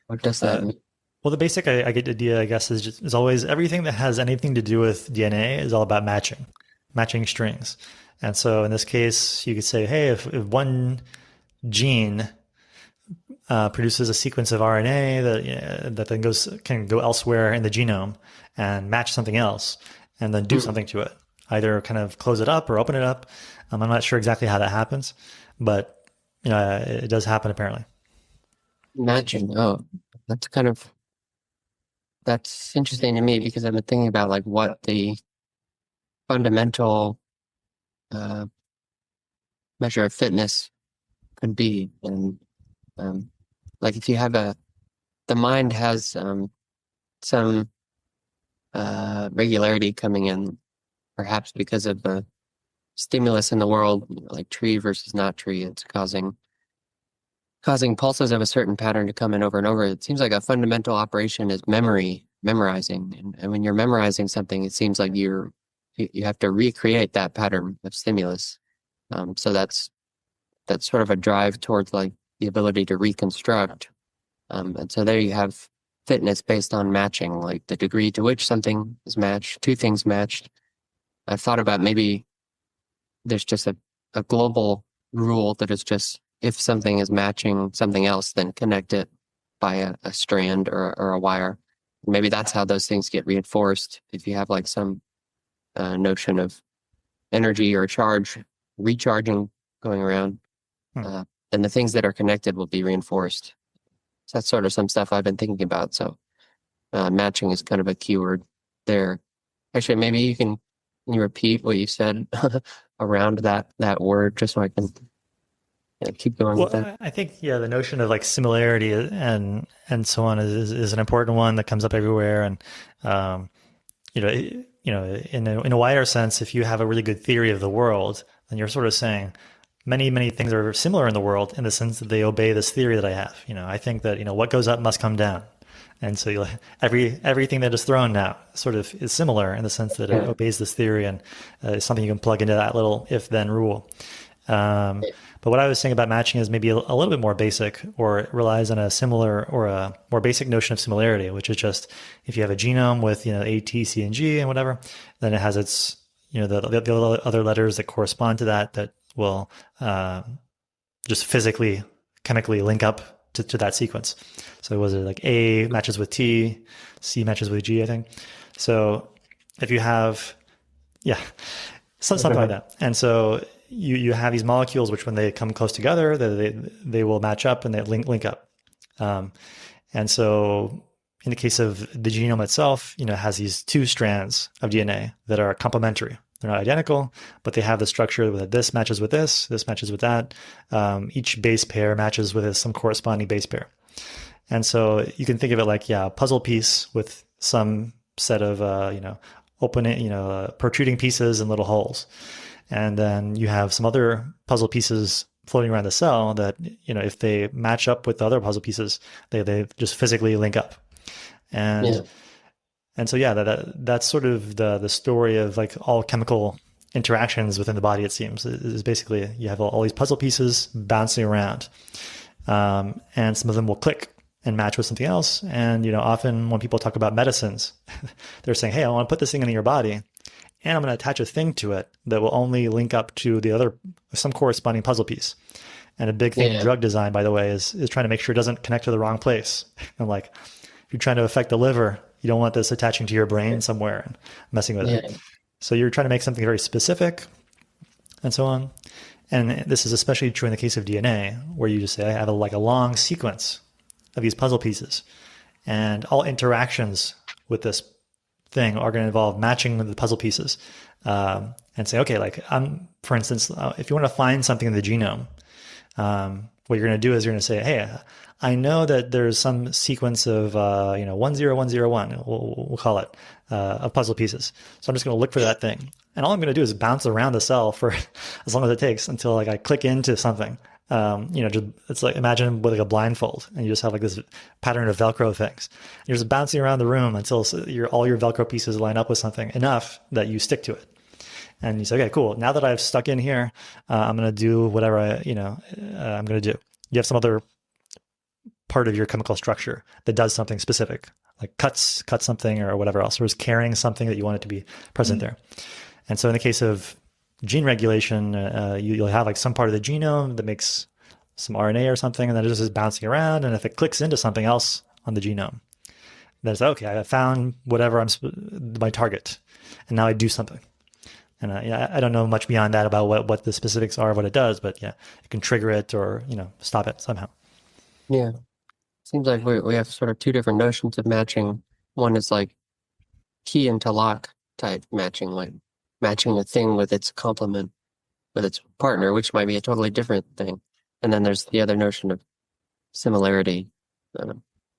what does that mean? Well, the basic idea, I guess, is always everything that has anything to do with DNA is all about matching strings. And so in this case, you could say, hey, if one gene produces a sequence of RNA that then can go elsewhere in the genome and match something else, and then do something to it, either kind of close it up or open it up. I'm not sure exactly how that happens, but it does happen apparently. Matching. Oh, that's interesting to me because I've been thinking about like what the fundamental measure of fitness could be. And like if you have the mind has some regularity coming in, perhaps because of the stimulus in the world, like tree versus not tree, it's causing pulses of a certain pattern to come in over and over. It seems like a fundamental operation is memorizing. And when you're memorizing something, it seems like you have to recreate that pattern of stimulus. So that's sort of a drive towards like the ability to reconstruct. And so there you have fitness based on matching, like the degree to which something is matched, two things matched. I've thought about maybe there's just a global rule that is just if something is matching something else, then connect it by a strand or a wire. Maybe that's how those things get reinforced. If you have like some notion of energy or charge recharging going around, then the things that are connected will be reinforced. So that's sort of some stuff I've been thinking about. So matching is kind of a keyword there. Actually, maybe can you repeat what you said around that word just so I can keep going with that? I think, the notion of like similarity and so on is an important one that comes up everywhere. And, in a wider sense, if you have a really good theory of the world, then you're sort of saying many, many things are similar in the world in the sense that they obey this theory that I have. I think that, what goes up must come down. And so everything that is thrown now sort of is similar in the sense that it obeys this theory and is something you can plug into that little if-then rule. But what I was saying about matching is maybe a little bit more basic, or it relies on a similar or a more basic notion of similarity, which is just if you have a genome with A, T, C, and G and whatever, then it has its the other letters that correspond to that will just physically, chemically link up to that sequence. So was it like A matches with T, C matches with G, I think. So if you have, something like that. And so you have these molecules, which when they come close together, they will match up and they link up. And so in the case of the genome itself, it has these two strands of DNA that are complementary. They're not identical, but they have the structure that this matches with this matches with that. Each base pair matches with some corresponding base pair. And so you can think of it like, a puzzle piece with some set of, protruding pieces and little holes. And then you have some other puzzle pieces floating around the cell that, if they match up with the other puzzle pieces, they just physically link up. And so, that's sort of the story of like all chemical interactions within the body, it seems, is basically you have all these puzzle pieces bouncing around. And some of them will click and match with something else. And, often when people talk about medicines, they're saying, hey, I want to put this thing into your body and I'm going to attach a thing to it that will only link up to some corresponding puzzle piece. And a big thing in Yeah. drug design, by the way, is trying to make sure it doesn't connect to the wrong place. And like, if you're trying to affect the liver, you don't want this attaching to your brain somewhere and messing with it. Yeah. So you're trying to make something very specific and so on. And this is especially true in the case of DNA, where you just say, I have a long sequence of these puzzle pieces. And all interactions with this thing are going to involve matching the puzzle pieces. And say, okay, for instance, if you want to find something in the genome, what you're going to do is you're going to say, hey, I know that there's some sequence of 10101, we'll call it, of puzzle pieces. So I'm just going to look for that thing, and all I'm going to do is bounce around the cell for as long as it takes until I click into something. It's like, imagine with a blindfold, and you just have this pattern of Velcro things. You're just bouncing around the room until all your Velcro pieces line up with something enough that you stick to it. And you say, okay, cool. Now that I've stuck in here, I'm going to do whatever I'm going to do. You have some other part of your chemical structure that does something specific, like cut something or whatever else, or is carrying something that you want it to be present there. And so in the case of gene regulation, you'll have some part of the genome that makes some RNA or something, and then it just is bouncing around. And if it clicks into something else on the genome, then it's okay, I found whatever my target, and now I do something. And I don't know much beyond that about what the specifics are of what it does, but yeah, it can trigger it or stop it somehow. Yeah. Seems like we have sort of two different notions of matching. One is like key into lock type matching, like matching a thing with its complement, with its partner, which might be a totally different thing. And then there's the other notion of similarity,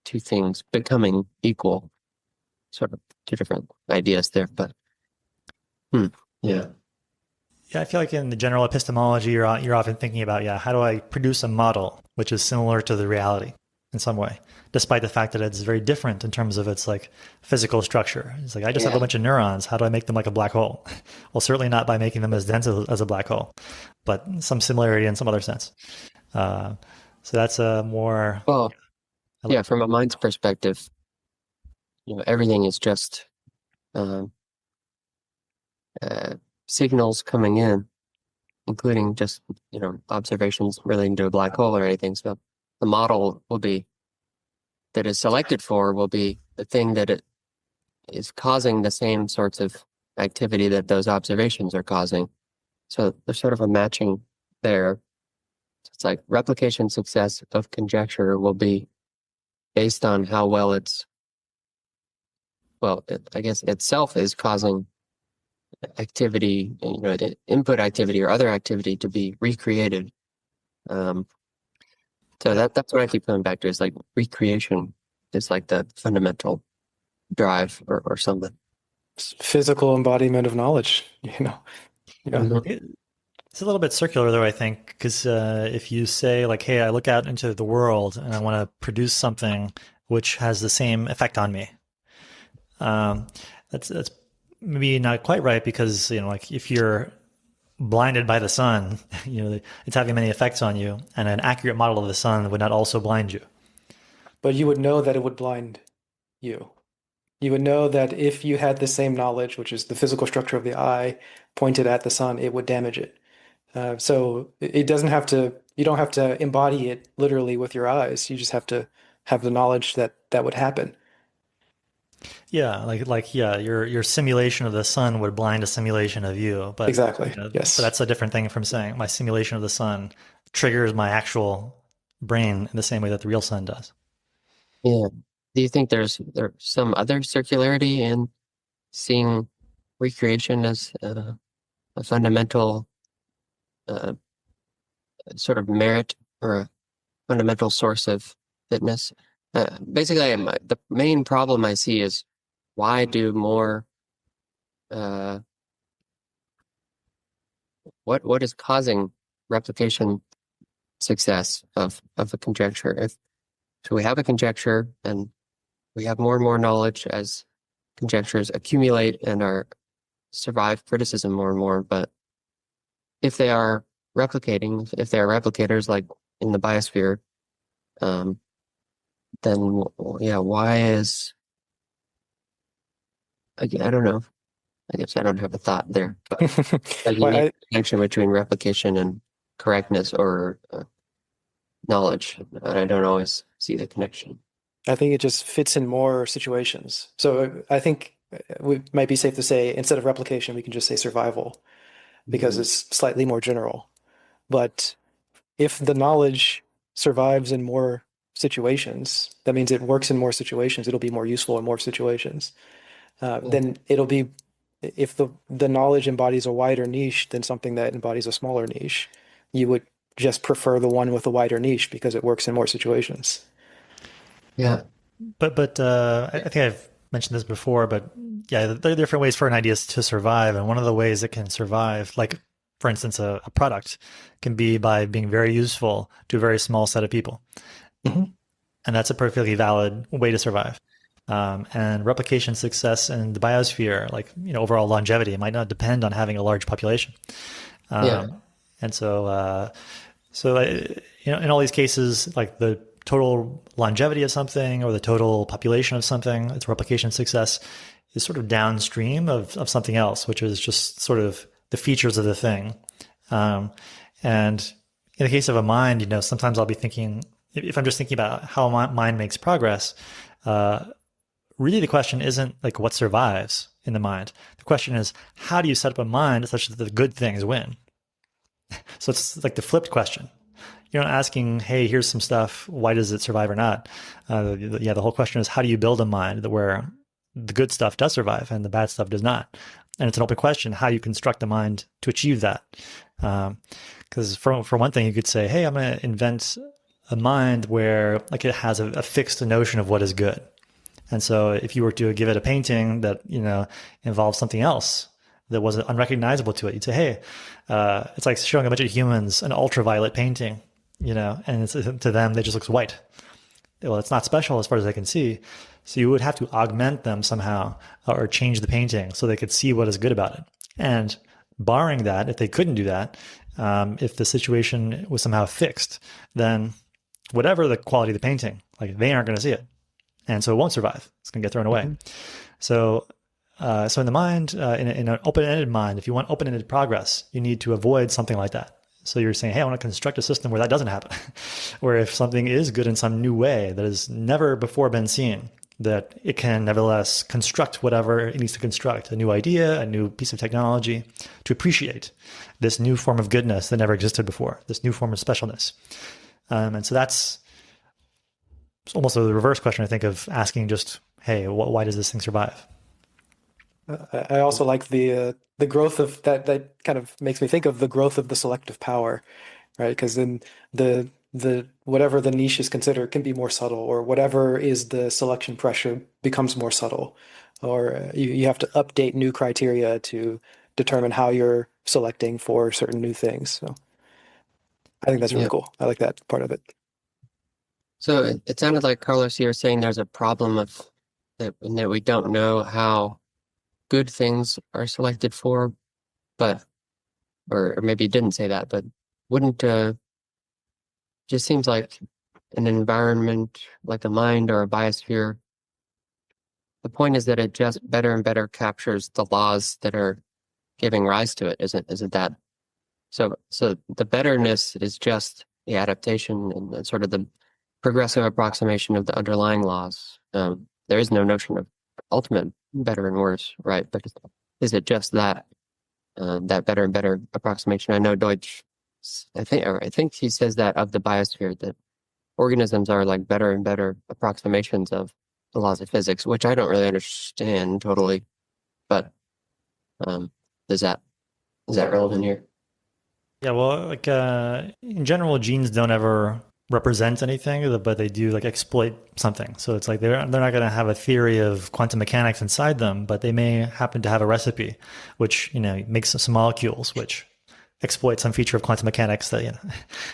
two things becoming equal, sort of two different ideas there. But yeah. Yeah, I feel like in the general epistemology, you're often thinking about, how do I produce a model which is similar to the reality in some way, despite the fact that it's very different in terms of its physical structure. It's like, I just have a bunch of neurons. How do I make them like a black hole? Well, certainly not by making them as dense as a black hole, but some similarity in some other sense. So that's a more... Well, yeah, from a mind's perspective, everything is just signals coming in, including just, observations relating to a black hole or anything. So the model that is selected for will be the thing that it is causing the same sorts of activity that those observations are causing. So there's sort of a matching there. So it's like replication success of conjecture will be based on how well I guess itself is causing activity, input activity or other activity to be recreated. So that's what I keep coming back to, is like recreation is like the fundamental drive or something. Physical embodiment of knowledge, Yeah. It's a little bit circular, though, I think, because if you say, hey, I look out into the world and I want to produce something which has the same effect on me, that's maybe not quite right, because, if you're blinded by the sun, it's having many effects on you, and an accurate model of the sun would not also blind you. But you would know that it would blind you. You would know that if you had the same knowledge, which is the physical structure of the eye, pointed at the sun, it would damage it. So it doesn't have to, you don't have to embody it literally with your eyes. You just have to have the knowledge that that would happen. Yeah, your simulation of the sun would blind a simulation of you, but Exactly. Yes. but that's a different thing from saying my simulation of the sun triggers my actual brain in the same way that the real sun does. Yeah. Do you think there's some other circularity in seeing recreation as a fundamental sort of merit or a fundamental source of fitness? Basically, the main problem I see is, why do more what is causing replication success of a conjecture? So we have a conjecture and we have more and more knowledge as conjectures accumulate and survive criticism more and more. But if they are replicating, if they are replicators like in the biosphere, then yeah, why is I don't know. I guess I don't have a thought there, but a Well, unique connection between replication and correctness or knowledge. I don't always see the connection. I think it just fits in more situations. So I think we might be safe to say instead of replication, we can just say survival because Mhm. it's slightly more general. But if the knowledge survives in more situations, that means it works in more situations. It'll be more useful in more situations. Yeah. Then it'll be if the knowledge embodies a wider niche than something that embodies a smaller niche, you would just prefer the one with a wider niche because it works in more situations. Yeah. I think I've mentioned this before, but yeah, there are different ways for an idea to survive. And one of the ways it can survive, like for instance, a product can be by being very useful to a very small set of people. Mhm. And that's a perfectly valid way to survive. And replication success in the biosphere, like, overall longevity, it might not depend on having a large population. Yeah. And so, in all these cases, like the total longevity of something or the total population of something, its replication success is sort of downstream of something else, which is just sort of the features of the thing. Um, and in the case of a mind, sometimes I'll be thinking, if I'm just thinking about how my mind makes progress, uh, really the question isn't like what survives in the mind. The question is, how do you set up a mind such that the good things win? So it's like the flipped question. You're not asking, hey, here's some stuff. Why does it survive or not? The whole question is, how do you build a mind that where the good stuff does survive and the bad stuff does not? And it's an open question how you construct a mind to achieve that. Because for one thing, you could say, hey, I'm going to invent a mind where like it has a fixed notion of what is good. And so if you were to give it a painting that, involves something else that was unrecognizable to it, you'd say, hey, it's like showing a bunch of humans an ultraviolet painting, and to them, it just looks white. Well, it's not special as far as I can see. So you would have to augment them somehow or change the painting so they could see what is good about it. And barring that, if they couldn't do that, if the situation was somehow fixed, then whatever the quality of the painting, like they aren't going to see it. And so it won't survive. It's going to get thrown away. Mhm. So, so in the mind, in an open-ended mind, if you want open-ended progress, you need to avoid something like that. So you're saying, hey, I want to construct a system where that doesn't happen, where if something is good in some new way that has never before been seen, that it can nevertheless construct whatever it needs to construct, a new idea, a new piece of technology, to appreciate this new form of goodness that never existed before, this new form of specialness. And so that's almost the reverse question, I think, of asking just, hey, why does this thing survive? I also like the growth of that. That kind of makes me think of the growth of the selective power, right? Because then the whatever the niche is considered can be more subtle, or whatever is the selection pressure becomes more subtle, or you have to update new criteria to determine how you're selecting for certain new things. So I think that's really Yeah. cool. I like that part of it. So it sounded like Carlos, you were saying there's a problem of that we don't know how good things are selected for, but or maybe you didn't say that, but wouldn't just seems like an environment like a mind or a biosphere. The point is that it just better and better captures the laws that are giving rise to it, isn't that? So the betterness is just the adaptation and sort of the progressive approximation of the underlying laws. There is no notion of ultimate better and worse, right? But is it just that that better and better approximation? I know Deutsch. I think he says that of the biosphere that organisms are like better and better approximations of the laws of physics, which I don't really understand totally. But um, is that is that relevant here? Yeah, well, like in general, genes don't ever represent anything, but they do like exploit something. So it's like they're not going to have a theory of quantum mechanics inside them, but they may happen to have a recipe, which makes some molecules, which exploit some feature of quantum mechanics. That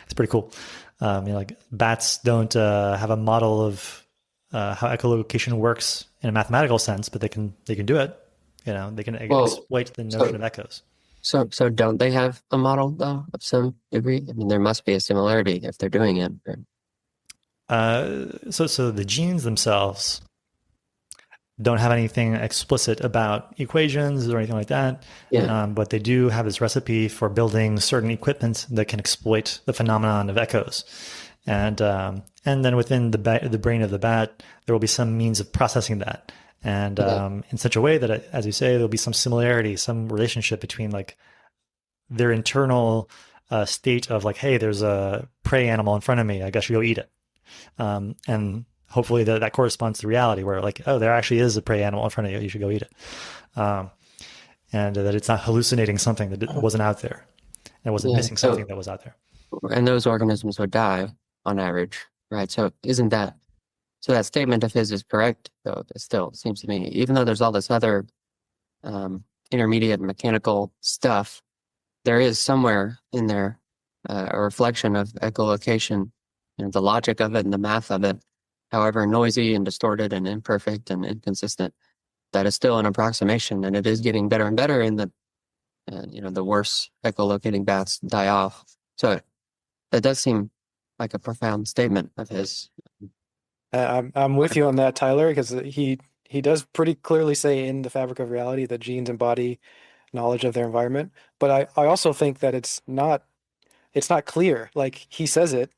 it's pretty cool. Like bats don't have a model of how echolocation works in a mathematical sense, but they can do it. They can Well, exploit the notion so of echoes. so don't they have a model though of some degree? I mean, there must be a similarity if they're doing it. Right? So the genes themselves don't have anything explicit about equations or anything like that. Yeah, But they do have this recipe for building certain equipment that can exploit the phenomenon of echoes. And then within the brain of the bat, there will be some means of processing that, and yeah, in such a way that, as you say, there'll be some similarity, some relationship between like their internal state of like, hey, there's a prey animal in front of me, I guess you go eat it, and hopefully that corresponds to reality, where like, oh, there actually is a prey animal in front of you, you should go eat it, um, and that it's not hallucinating something that wasn't out there, and it wasn't yeah. missing something So, that was out there. and those organisms would die on average, right? So, isn't that so? That statement of his is correct, though. It still seems to me, even though there's all this other um, intermediate mechanical stuff, there is somewhere in there a reflection of echolocation, the logic of it and the math of it, however noisy and distorted and imperfect and inconsistent, that is still an approximation, and it is getting better and better in the the worse echolocating bats die off. So that does seem like a profound statement of his. I'm with you on that, Tyler, because he does pretty clearly say in The Fabric of Reality that genes embody knowledge of their environment. But I also think that it's not clear. Like he says it,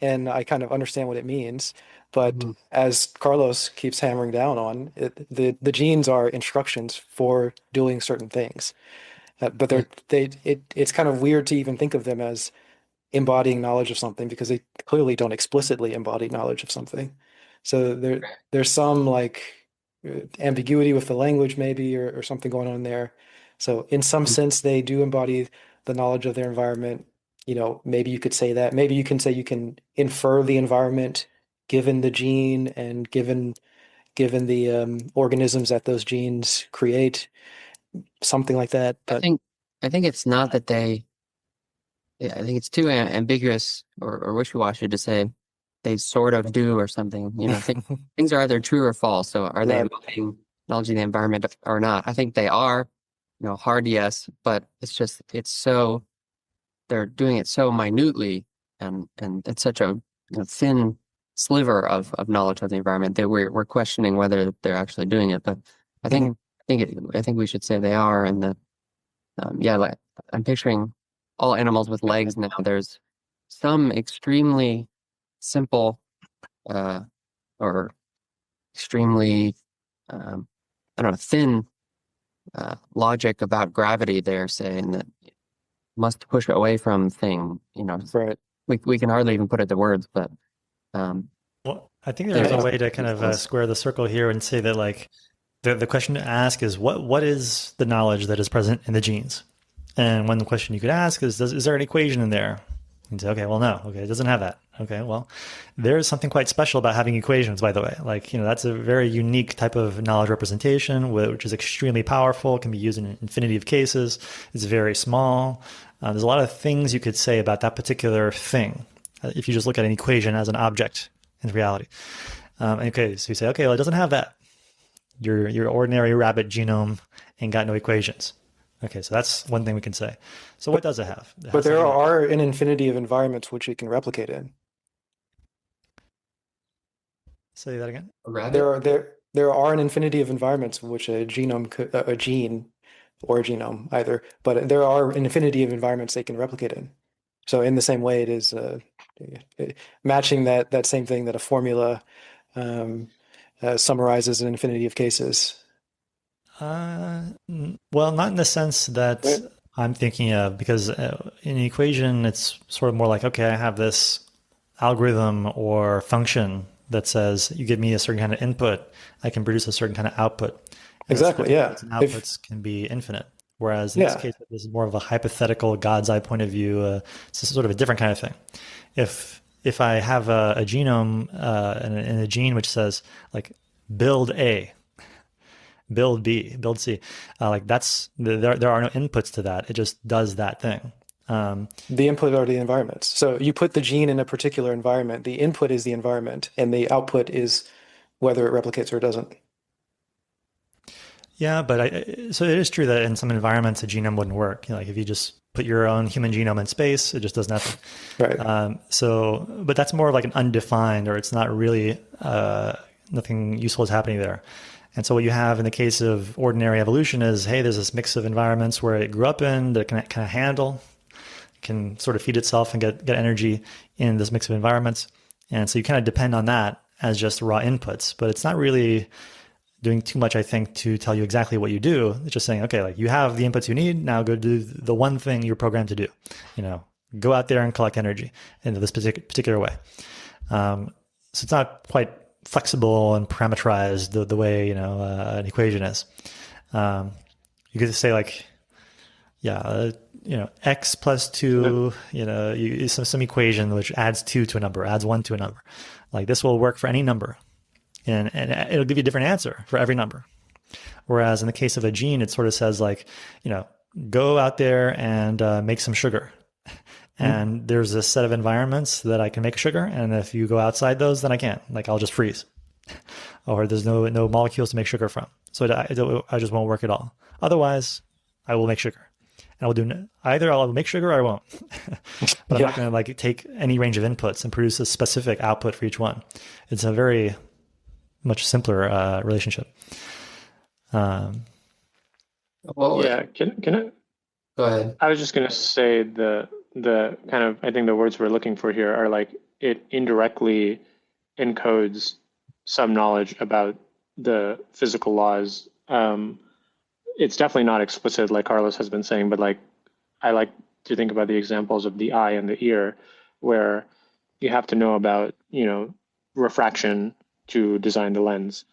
and I kind of understand what it means. But Mhm. as Carlos keeps hammering down on, the genes are instructions for doing certain things. But Yeah, it's kind of weird to even think of them as embodying knowledge of something because they clearly don't explicitly embody knowledge of something. So there's some like ambiguity with the language maybe or something going on there. So in some sense they do embody the knowledge of their environment. Maybe you could say that. Maybe you can say you can infer the environment given the gene and given the organisms that those genes create, something like that. I But think I think it's not that they. Yeah, I think it's too ambiguous or wishy-washy to say they sort of do or something. Things are either true or false. So are they right. embodying knowledge of the environment or not? I think they are, hard yes, but it's so they're doing it so minutely and it's such a thin sliver of knowledge of the environment that we're questioning whether they're actually doing it. But I think we should say they are, and that yeah, like I'm picturing all animals with legs now. There's some extremely simple uh, or extremely I don't know, thin logic about gravity there, saying that must push away from thing. Right. We can hardly even put it to words, but um, Well, I think there there's a I, way to kind is of this. square the circle here and say that like the question to ask is what is the knowledge that is present in the genes? And one question you could ask is there an equation in there? And say, okay, well, no, okay, it doesn't have that. Okay, well, there's something quite special about having equations, by the way. Like, that's a very unique type of knowledge representation, which is extremely powerful, can be used in an infinity of cases. It's very small. There's a lot of things you could say about that particular thing if you just look at an equation as an object in reality. Okay, so you say, okay, well, it doesn't have that. Your ordinary rabbit genome ain't got no equations. Okay, so that's one thing we can say. So what but does it have? It but has there something else. are an infinity of environments which it can replicate in. Say that again. A There rabbit? are there are an infinity of environments in which a gene or a genome either, but there are an infinity of environments they can replicate in. So in the same way, it is matching that same thing that a formula um, summarizes an infinity of cases. Well, not in the sense that Right? I'm thinking of, because in an equation, it's sort of more like, okay, I have this algorithm or function that says you give me a certain kind of input, I can produce a certain kind of output. And the set of Exactly. Yeah. inputs and If outputs can be infinite. Whereas in this yeah. case, this is more of a hypothetical God's eye point of view. It's sort of a different kind of thing. If I have a genome and a gene which says like build A, build B, build C. Like there are no inputs to that. It just does that thing. Um, The input are the environments. So you put the gene in a particular environment. The input is the environment, and the output is whether it replicates or doesn't. yeah, but so it is true that in some environments a genome wouldn't work. Like if you just put your own human genome in space. It just does nothing. Right. But that's more like an undefined, or it's not really nothing useful is happening there. And so what you have in the case of ordinary evolution is, hey, there's this mix of environments where it grew up in that can kind of handle, can sort of feed itself and get energy in this mix of environments. And so you kind of depend on that as just raw inputs, but it's not really doing too much, I think, to tell you exactly what you do. It's just saying, okay, like you have the inputs you need. Now go do the one thing you're programmed to do. Go out there and collect energy in this particular way. So it's not quite flexible and parameterized the way an equation is. You could say like, x plus 2, some equation which adds 2 to a number, adds 1 to a number. Like this will work for any number. And it'll give you a different answer for every number. Whereas in the case of a gene, it sort of says like, go out there and make some sugar. And there's a set of environments that I can make sugar. And if you go outside those, then I can't. Like I'll just freeze. Or there's no molecules to make sugar from. So I just won't work at all. Otherwise, I will make sugar. And I will do either I'll make sugar or I won't. But I'm not going to like take any range of inputs and produce a specific output for each one. It's a very much simpler relationship. Yeah, can I? Go ahead. I was just going to say the kind of, I think the words we're looking for here are like it indirectly encodes some knowledge about the physical laws. It's definitely not explicit like Carlos has been saying, but like I like to think about the examples of the eye and the ear where you have to know about, refraction to design the lens.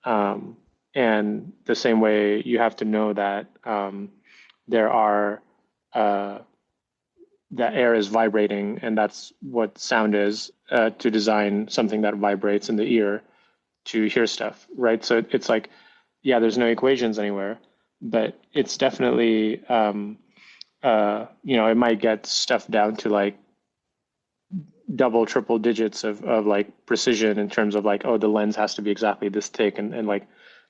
And the same way you have to know that there are that air is vibrating, and that's what sound is to design something that vibrates in the ear to hear stuff, right? So it's like, yeah, there's no equations anywhere, but it's definitely, it might get stuff down to like double, triple digits of like precision in terms of like, oh, the lens has to be exactly this thick, and like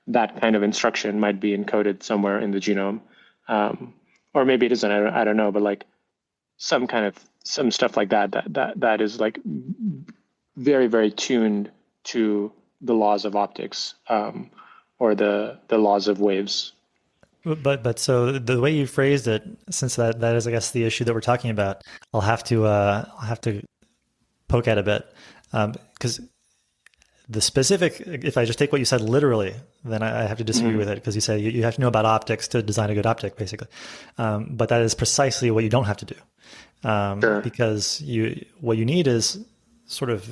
that kind of instruction might be encoded somewhere in the genome, or maybe it isn't. I don't know, but like some stuff like that is like very, very tuned to the laws of optics, or the laws of waves. But so the way you phrased it, since that is, I guess, the issue that we're talking about, I'll have to poke at a bit, because the specific, if I just take what you said literally, then I have to disagree with it, because you say you have to know about optics to design a good optic, basically. But that is precisely what you don't have to do, Sure. because what you need is sort of,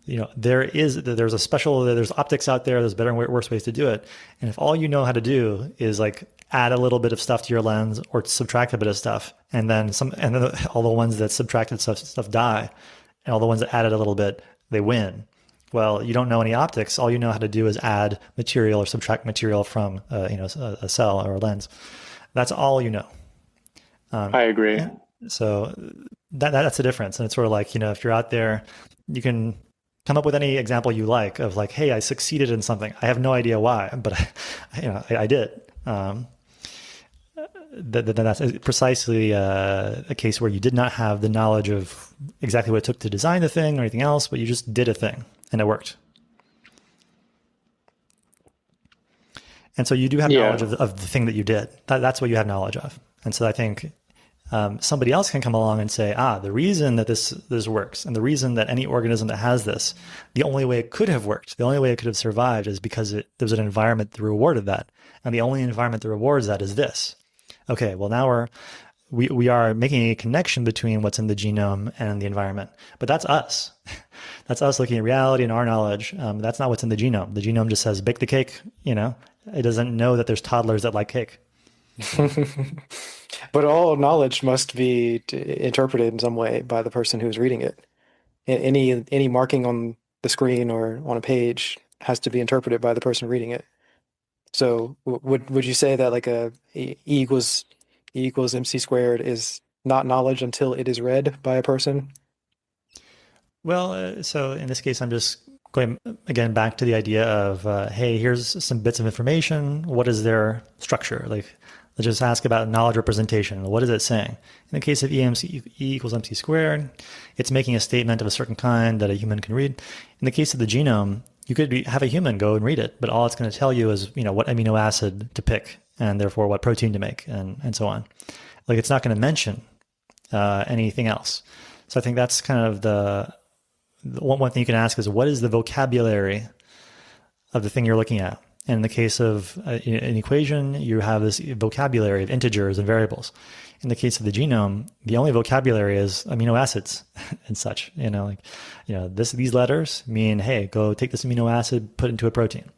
there's optics out there, there's better and worse ways to do it. And if all you know how to do is like add a little bit of stuff to your lens or subtract a bit of stuff, and then all the ones that subtracted stuff die, and all the ones that added a little bit, they win. Well, you don't know any optics. All you know how to do is add material or subtract material from a cell or a lens. That's all you know. I agree. So that's the difference. And it's sort of like, if you're out there, you can come up with any example you like of like, hey, I succeeded in something. I have no idea why, but I did. That's precisely a case where you did not have the knowledge of exactly what it took to design the thing or anything else, but you just did a thing and it worked. And so you do have knowledge of the thing that you did. That's what you have knowledge of. And so I think somebody else can come along and say, the reason that this works, and the reason that any organism that has this, the only way it could have worked, the only way it could have survived is because there was an environment that rewarded that. And the only environment that rewards that is this. Okay, well now we are making a connection between what's in the genome and the environment. But that's us. That's us looking at reality and our knowledge. That's not what's in the genome. The genome just says, bake the cake, It doesn't know that there's toddlers that like cake. But all knowledge must be interpreted in some way by the person who's reading it. Any marking on the screen or on a page has to be interpreted by the person reading it. So would you say that like E equals MC squared is not knowledge until it is read by a person? Well, so in this case, I'm just going again back to the idea of, hey, here's some bits of information. What is their structure? Like, Let's just ask about knowledge representation. What is it saying? In the case of E equals MC squared, it's making a statement of a certain kind that a human can read. In the case of the genome, you could have a human go and read it, but all it's going to tell you is, what amino acid to pick, and therefore what protein to make, and so on. Like, it's not going to mention anything else. So I think that's kind of the one thing you can ask is, what is the vocabulary of the thing you're looking at? And in the case of an equation, you have this vocabulary of integers and variables. In the case of the genome, the only vocabulary is amino acids and such. These letters mean, hey, go take this amino acid, put it into a protein.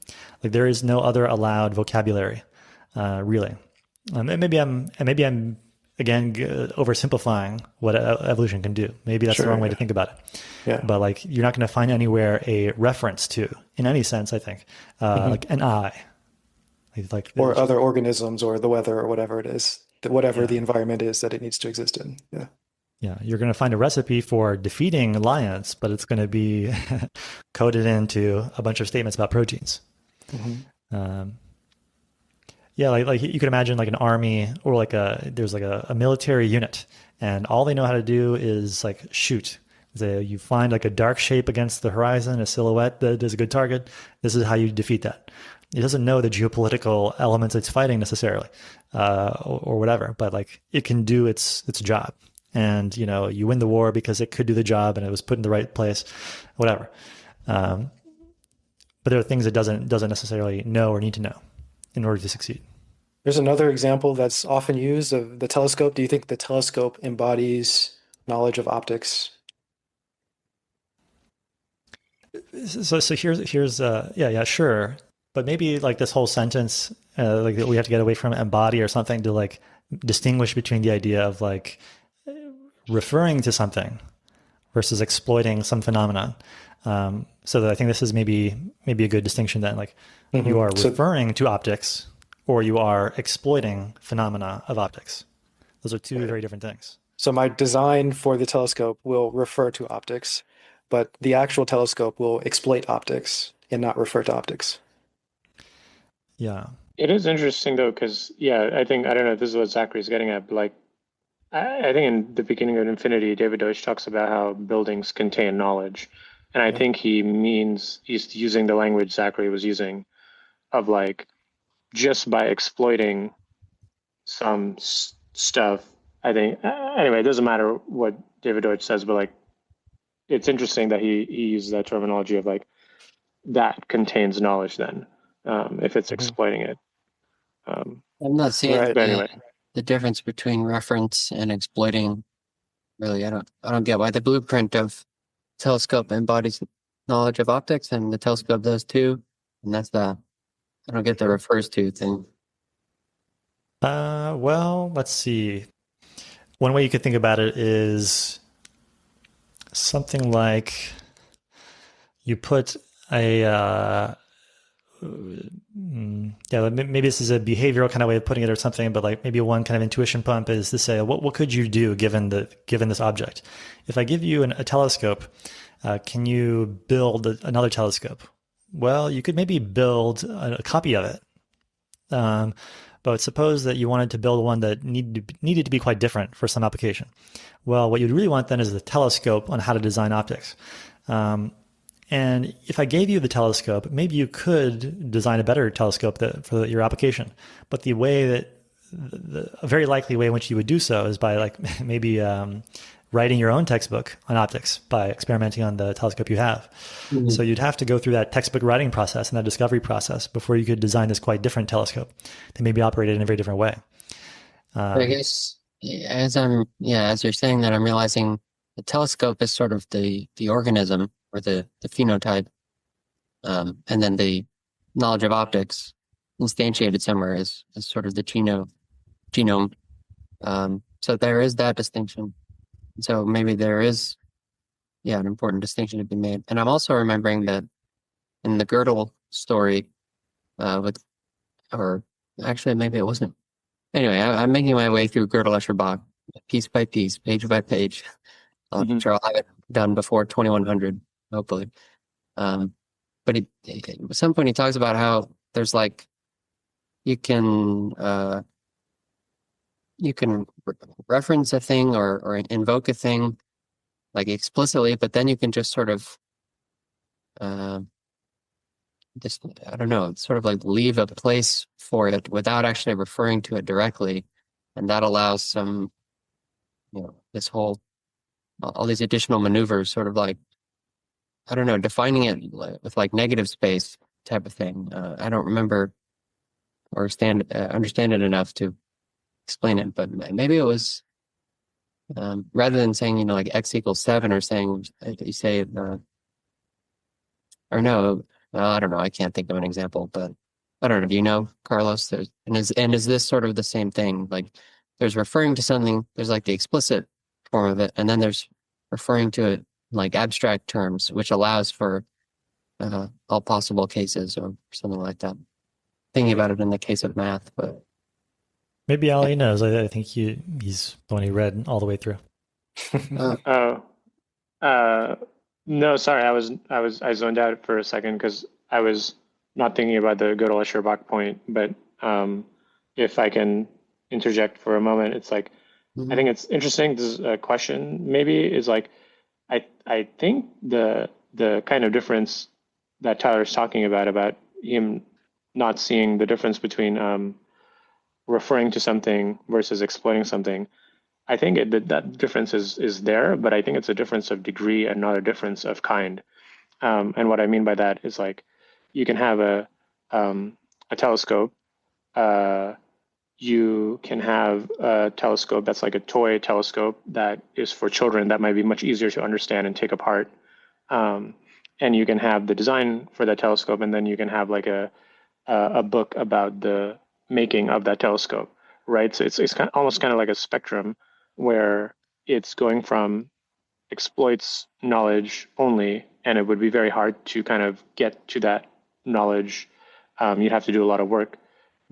Like, there is no other allowed vocabulary, really. And maybe I'm again oversimplifying what evolution can do. Maybe that's the wrong way to think about it. Yeah. But like, you're not going to find anywhere a reference to, in any sense, I think, like an eye, or other organisms or the weather or whatever it is, whatever the environment is that it needs to exist in. Yeah. Yeah, you're going to find a recipe for defeating lions, but it's going to be coded into a bunch of statements about proteins. Yeah, like you could imagine like an army, or like there's like a military unit, and all they know how to do is like shoot. You find like a dark shape against the horizon, a silhouette that is a good target. This is how you defeat that. It doesn't know the geopolitical elements it's fighting necessarily, or whatever, but like, it can do its job. And you win the war because it could do the job and it was put in the right place, whatever. But there are things it doesn't necessarily know or need to know in order to succeed. There's another example that's often used of the telescope. Do you think the telescope embodies knowledge of optics? So here's yeah, sure. But maybe like this whole sentence, like, we have to get away from embody or something to like distinguish between the idea of like referring to something versus exploiting some phenomenon. So that I think this is maybe a good distinction then. Like, you are referring to optics, or you are exploiting phenomena of optics. Those are two very different things. So my design for the telescope will refer to optics, but the actual telescope will exploit optics and not refer to optics. Yeah. It is interesting though, because I don't know if this is what Zachary's getting at, but like, I think in the beginning of Infinity, David Deutsch talks about how buildings contain knowledge. And I think he's using the language Zachary was using of like, just by exploiting some stuff. I think, anyway, it doesn't matter what David Deutsch says, but like, it's interesting that he uses that terminology of like, that contains knowledge then, if it's exploiting it. I'm not seeing but anyway, the difference between reference and exploiting. Really, I don't get why the blueprint of telescope embodies knowledge of optics, and the telescope does too. And I don't get the refers to thing. Well, let's see. One way you could think about it is something like, you put a maybe this is a behavioral kind of way of putting it or something, but like, maybe one kind of intuition pump is to say, what could you do given this object? If I give you a telescope, can you build another telescope? Well, you could maybe build a copy of it. But suppose that you wanted to build one that needed to be quite different for some application. Well, what you'd really want then is the telescope on how to design optics. And if I gave you the telescope, maybe you could design a better telescope for your application. But the very likely way in which you would do so is by like maybe writing your own textbook on optics by experimenting on the telescope you have. Mm-hmm. So you'd have to go through that textbook writing process and that discovery process before you could design this quite different telescope that maybe operated in a very different way. I guess as you're saying that, I'm realizing the telescope is sort of the organism or the phenotype, and then the knowledge of optics instantiated somewhere is sort of the genome. So there is that distinction. So maybe there is, an important distinction to be made. And I'm also remembering that in the Gödel story, or actually maybe it wasn't. Anyway, I'm making my way through Gödel-Escher Bach, piece by piece, page by page. I'm sure I'll have it done before 2100, hopefully. But at some point he talks about how there's like, you can you can reference a thing or invoke a thing like explicitly, but then you can just sort of uh, just I don't know, sort of like leave a place for it without actually referring to it directly, and that allows some, this whole all these additional maneuvers, sort of like I don't know, defining it with like negative space type of thing. I don't remember or understand it enough to explain it, but maybe it was rather than saying like x equals 7 or saying you say or no, I don't know. I can't think of an example, but I don't know. Do you know, Carlos? And is this sort of the same thing? Like there's referring to something, there's like the explicit form of it, and then there's referring to it like abstract terms, which allows for all possible cases or something like that. Thinking about it in the case of math, but Maybe Ali knows. I think he's the one who read all the way through. Oh, uh, no, sorry, I zoned out for a second because I was not thinking about the Gödel-Escherbach point. But if I can interject for a moment, it's like I mhm. think it's interesting. This is a question maybe is like I think the kind of difference that Tyler's talking about him not seeing the difference between referring to something versus exploiting something. I think that difference is there, but I think it's a difference of degree and not a difference of kind. And what I mean by that is like you can have a telescope. Uh, you can have a telescope that's like a toy telescope that is for children that might be much easier to understand and take apart. Um, and you can have the design for that telescope, and then you can have like a book about the making of that telescope, right? So it's kind of, almost kind of like a spectrum where it's going from exploits knowledge only, and it would be very hard to kind of get to that knowledge. You'd have to do a lot of work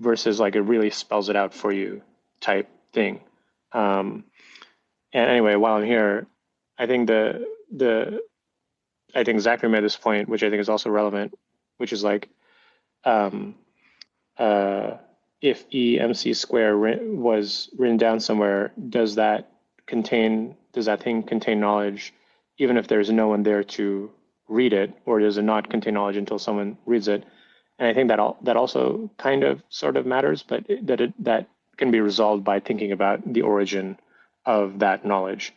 versus like it really spells it out for you type thing. Um, and anyway, while I'm here, I think the I think Zachary made this point, which I think is also relevant, which is like um, uh, if EMC square was written down somewhere, does that thing contain knowledge, even if there's no one there to read it, or does it not contain knowledge until someone reads it? And I think that also kind of sort of matters, but that can be resolved by thinking about the origin of that knowledge,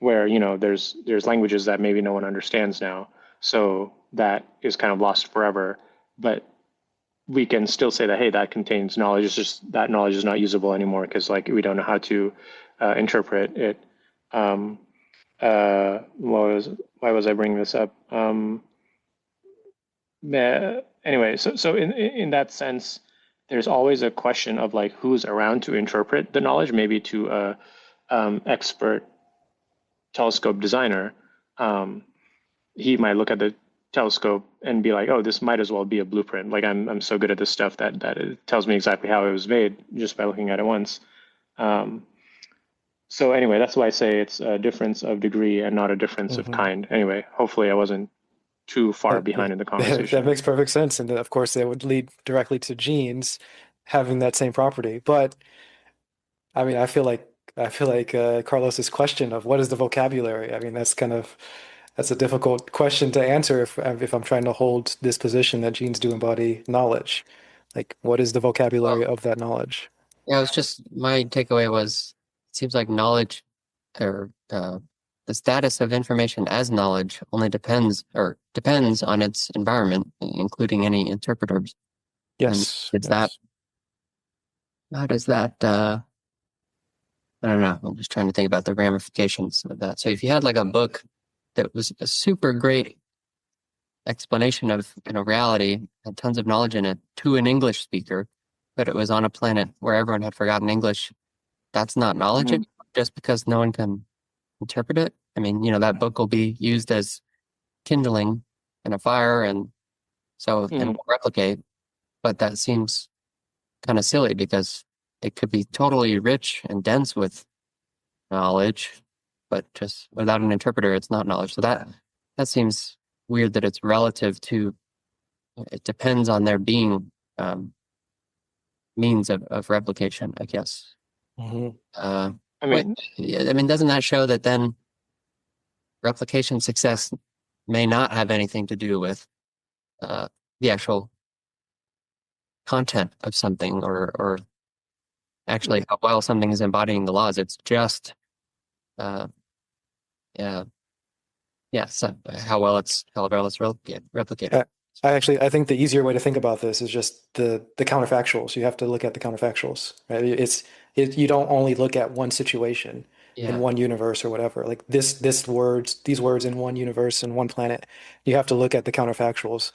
where there's languages that maybe no one understands now, so that is kind of lost forever. But we can still say that, hey, that contains knowledge. It's just that knowledge is not usable anymore because like we don't know how to interpret it. Um, why was I bringing this up? Anyway, so in that sense, there's always a question of like who's around to interpret the knowledge, maybe to a expert telescope designer. Um, he might look at the telescope and be like, "Oh, this might as well be a blueprint. Like I'm so good at this stuff that it tells me exactly how it was made just by looking at it once." Um, so anyway, that's why I say it's a difference of degree and not a difference of Mhm. kind. Anyway, hopefully I wasn't too far That, behind in the that conversation. makes perfect sense, and of course, that would lead directly to genes having that same property. But I mean, I feel like Carlos's question of what is the vocabulary? I mean, that's a difficult question to answer if I'm trying to hold this position that genes do embody knowledge. Like, what is the vocabulary Well, of that knowledge? yeah, it was just my takeaway was it seems like knowledge or the status of information as knowledge only depends on its environment, including any interpreters. And Yes, it's that yes. how does that I don't know. I'm just trying to think about the ramifications of that. So if you had like a book that was a super great explanation of reality, had tons of knowledge in it to an English speaker, but it was on a planet where everyone had forgotten English, that's not knowledge Mhm. anymore, just because no one can interpret it. I mean, that book will be used as kindling in a fire and Mm. will replicate, but that seems kind of silly because it could be totally rich and dense with knowledge, but just without an interpreter, it's not knowledge. So that seems weird that it's relative to. It depends on there being um, means of replication, I guess. Hmm. Uh, I wait, mean, yeah, I mean, doesn't that show that then replication success may not have anything to do with uh, the actual content of something or actually how well something is embodying the laws? It's just uh, yeah, yeah, so how well it's replicated. Uh, I think the easier way to think about this is just the counterfactuals. You have to look at the counterfactuals, right? You don't only look at one situation in Yeah, one universe or whatever. Like these words in one universe and one planet. You have to look at the counterfactuals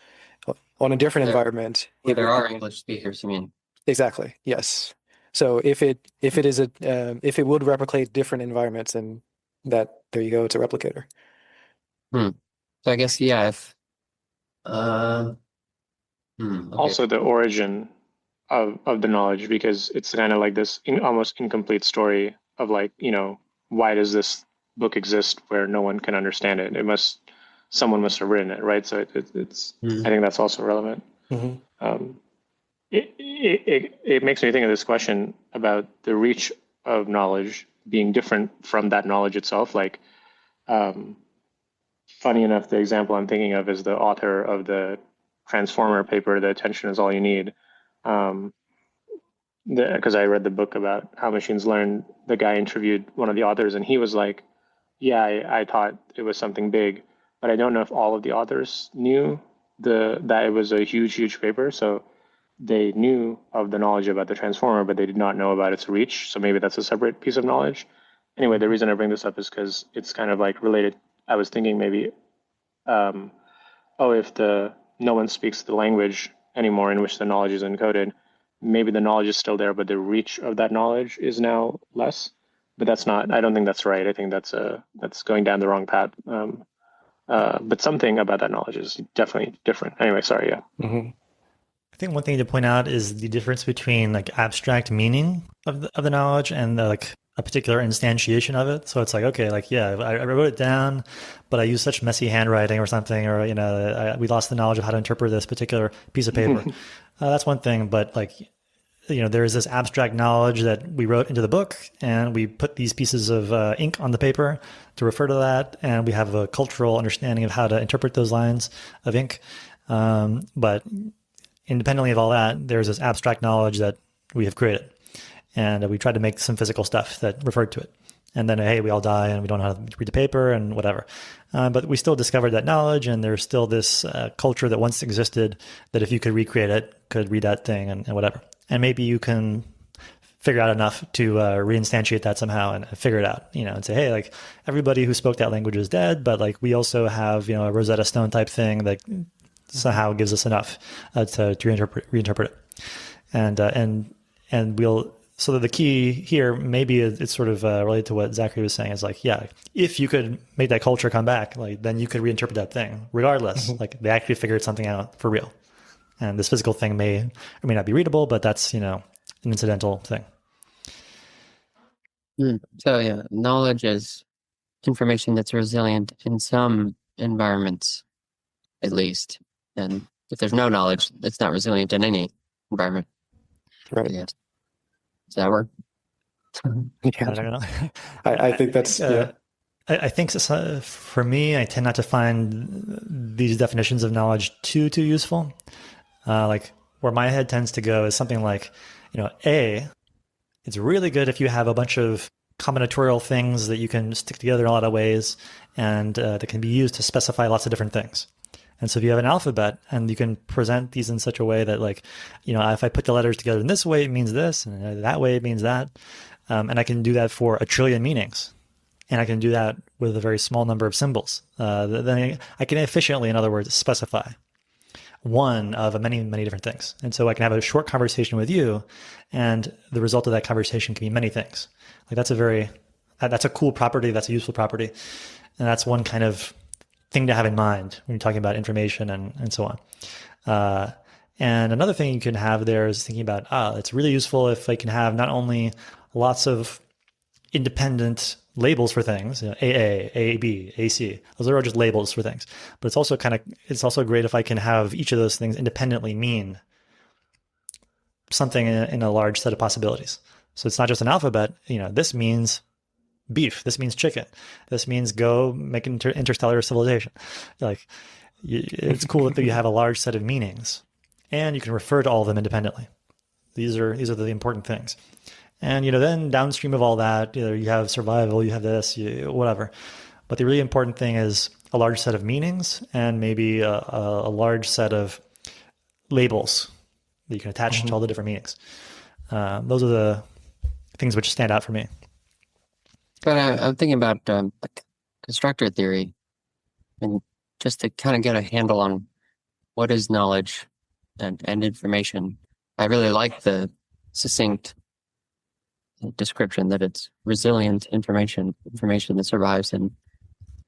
on a different there environment. where It there would are English speakers. I mean, exactly, yes. So if it is a if it would replicate different environments, then that there you go, it's a replicator. hmm. So I guess yeah, if uh, okay, also the origin of the knowledge, because it's kind of like this almost incomplete story of like, why does this book exist where no one can understand it? Someone must have written it, right? So it's I hmm. think that's also relevant. Hmm. Um, it makes me think of this question about the reach of knowledge being different from that knowledge itself. Like, um, funny enough, the example I'm thinking of is the author of the Transformer paper, "The Attention Is All You Need." Um, because I read the book about how machines learn. The guy interviewed one of the authors, and he was like, "Yeah, I thought it was something big, but I don't know if all of the authors knew that it was a huge, huge paper. So they knew of the knowledge about the transformer, but they did not know about its reach. So maybe that's a separate piece of knowledge." Anyway, the reason I bring this up is because it's kind of like related. I was thinking maybe, um, oh, if the no one speaks the language anymore in which the knowledge is encoded, maybe the knowledge is still there, but the reach of that knowledge is now less. But that's not. I don't think that's right. I think that's going down the wrong path. But something about that knowledge is definitely different. Anyway, sorry. Yeah. Hmm. I think one thing to point out is the difference between like abstract meaning of the knowledge and like a particular instantiation of it. So it's like, okay, like, yeah, I wrote it down, but I used such messy handwriting or something, or, we lost the knowledge of how to interpret this particular piece of paper. That's one thing, but like, there is this abstract knowledge that we wrote into the book, and we put these pieces of ink on the paper to refer to that, and we have a cultural understanding of how to interpret those lines of ink. But independently of all that, there's this abstract knowledge that we have created. And we tried to make some physical stuff that referred to it. And then, hey, we all die and we don't know how to read the paper and whatever. But we still discovered that knowledge, and there's still this culture that once existed that if you could recreate it, could read that thing and whatever. And maybe you can figure out enough to reinstantiate that somehow and figure it out, and say, hey, like everybody who spoke that language is dead, but like we also have, a Rosetta Stone type thing that somehow gives us enough to reinterpret it, and we'll. So the key here, maybe it's sort of related to what Zachary was saying, is like, yeah, if you could make that culture come back, like then you could reinterpret that thing, regardless. Hmm. Like they actually figured something out for real, and this physical thing may or may not be readable, but that's an incidental thing. So yeah, knowledge is information that's resilient in some environments, at least. And if there's no knowledge, it's not resilient in any environment. Right. Yeah. Does that work? Yeah. I don't know. I I think think that's yeah. I think for me, I tend not to find these definitions of knowledge too useful. Like where my head tends to go is something like, it's really good if you have a bunch of combinatorial things that you can stick together in a lot of ways, and that can be used to specify lots of different things. And so if you have an alphabet and you can present these in such a way that like, if I put the letters together in this way, it means this, and that way it means that. And I can do that for a trillion meanings. And I can do that with a very small number of symbols. Then I can efficiently, in other words, specify one of many, many different things. And so I can have a short conversation with you, and the result of that conversation can be many things. Like that's a cool property. That's a useful property. And that's one kind of thing to have in mind when you're talking about information and so on. And another thing you can have there is thinking about, it's really useful if I can have not only lots of independent labels for things, AA, AB, AC. Those are all just labels for things. But it's also great if I can have each of those things independently mean something in a large set of possibilities. So it's not just an alphabet. This means beef. This means chicken. This means go make an interstellar civilization. Like, it's cool that you have a large set of meanings, and you can refer to all of them independently. These are the important things. And then downstream of all that, you have survival, you have this, whatever. But the really important thing is a large set of meanings and maybe a large set of labels that you can attach to all the different meanings. Those are the things which stand out for me. But I'm thinking about like constructor theory, and just to kind of get a handle on what is knowledge and information. I really like the succinct description that it's resilient information that survives in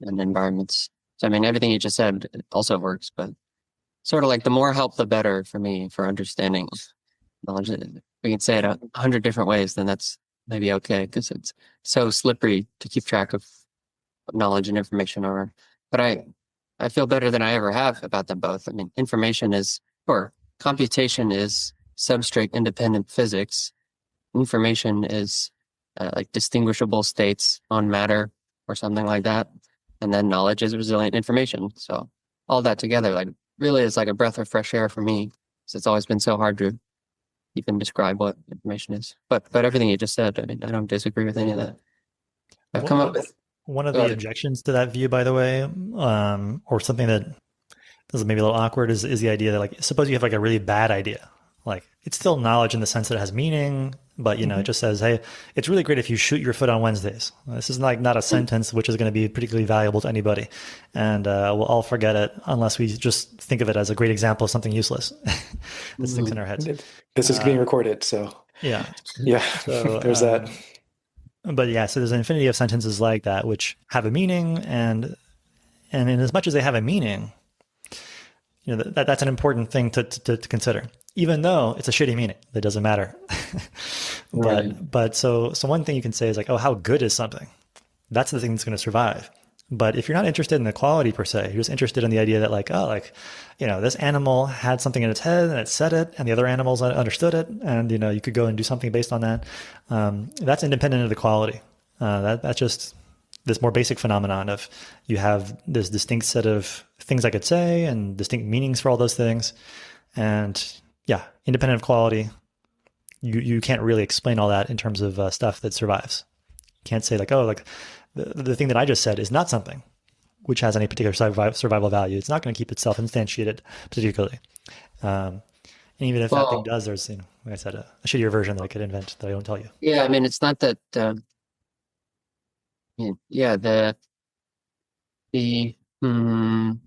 environments. So I mean, everything you just said also works, but sort of like the more help, the better for me for understanding knowledge. We can say it 100 different ways, then that's maybe okay, because it's so slippery to keep track of what knowledge and information are. But I feel better than I ever have about them both. I mean, computation is substrate independent physics. Information is like distinguishable states on matter or something like that. And then knowledge is resilient information. So all that together, like, really is like a breath of fresh air for me, because it's always been so hard to even describe what information is. But everything you just said, I mean, I don't disagree with any of that. I've come up with one of the objections to that view, by the way, or something that is maybe a little awkward, is the idea that, like, suppose you have like a really bad idea. Like, it's still knowledge in the sense that it has meaning, but it just says, hey, it's really great if you shoot your foot on Wednesdays. This is like not a sentence which is going to be particularly valuable to anybody, and we'll all forget it unless we just think of it as a great example of something useless that sticks in our heads. This is being recorded, so yeah. So there's that. But yeah, so there's an infinity of sentences like that which have a meaning, and in as much as they have a meaning, that's an important thing to consider, even though it's a shitty meaning. That doesn't matter. But so one thing you can say is like, oh, how good is something? That's the thing that's going to survive. But if you're not interested in the quality per se, you're just interested in the idea that, like, oh, like, this animal had something in its head and it said it, and the other animals understood it, and you could go and do something based on that. That's independent of the quality. That's just this more basic phenomenon of, you have this distinct set of things I could say and distinct meanings for all those things, and yeah, independent of quality. You can't really explain all that in terms of stuff that survives. You can't say like, oh, like, the thing that I just said is not something which has any particular survival value. It's not going to keep itself instantiated particularly. And even if that thing does, there's, like I said, a shittier version that I could invent that I don't tell you. Yeah, I mean, it's not that. I don't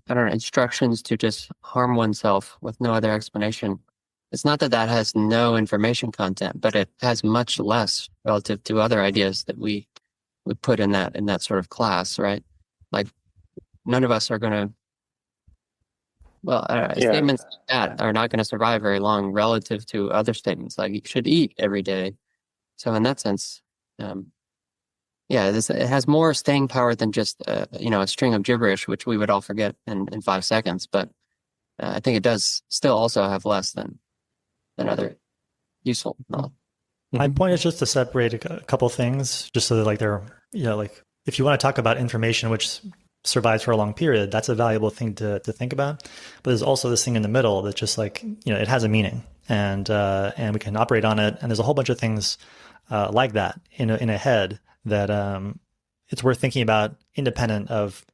know, instructions to just harm oneself with no other explanation. It's not that has no information content, but it has much less relative to other ideas that we put in that sort of class, right? Like, none of us are going to, statements like that are not going to survive very long relative to other statements like you should eat every day. So in that sense, it has more staying power than just a string of gibberish, which we would all forget in 5 seconds. But I think it does still also have less than other useful knowledge. My point is just to separate a couple things, just so that, like, they're, like, if you want to talk about information which survives for a long period, that's a valuable thing to think about. But there's also this thing in the middle that just, like, it has a meaning, and we can operate on it. And there's a whole bunch of things like that in a head that it's worth thinking about, independent of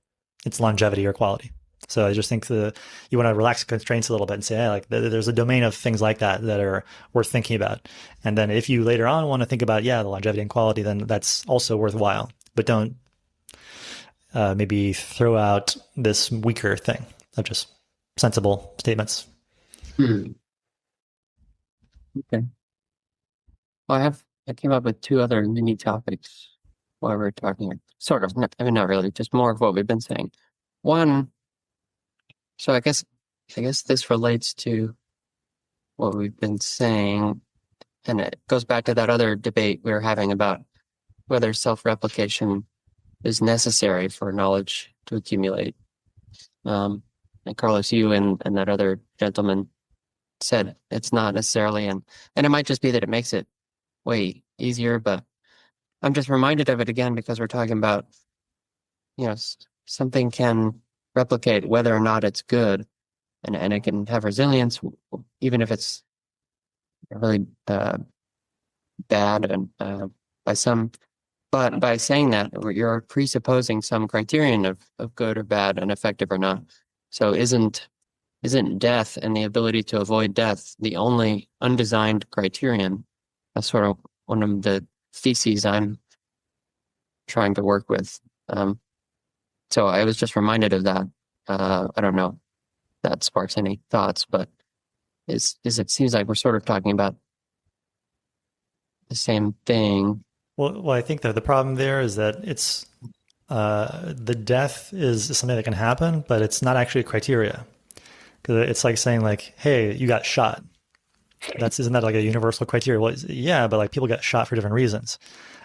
its longevity or quality. So I just think you want to relax constraints a little bit and say, hey, like, there's a domain of things like that are worth thinking about. And then if you later on want to think about, the longevity and quality, then that's also worthwhile. But don't maybe throw out this weaker thing of just sensible statements. Okay. Well, I came up with 2 other mini topics while we were talking, sort of, not really, just more of what we've been saying. One, so I guess this relates to what we've been saying, and it goes back to that other debate we were having about whether self-replication is necessary for knowledge to accumulate. And Carlos, you and that other gentleman said it's not necessarily, and it might just be that it makes it way easier, but I'm just reminded of it again because we're talking about, something can replicate whether or not it's good, and it can have resilience, even if it's really bad and by some. But by saying that, you're presupposing some criterion of good or bad and effective or not. So isn't death and the ability to avoid death the only undesigned criterion? That's sort of one of the theses I'm trying to work with. So I was just reminded of that. I don't know if that sparks any thoughts, but is it seems like we're sort of talking about the same thing. Well, I think that the problem there is that it's the death is something that can happen, but it's not actually a criteria. Because it's like saying like, hey, you got shot. Isn't that like a universal criteria? Well, yeah, but like people get shot for different reasons.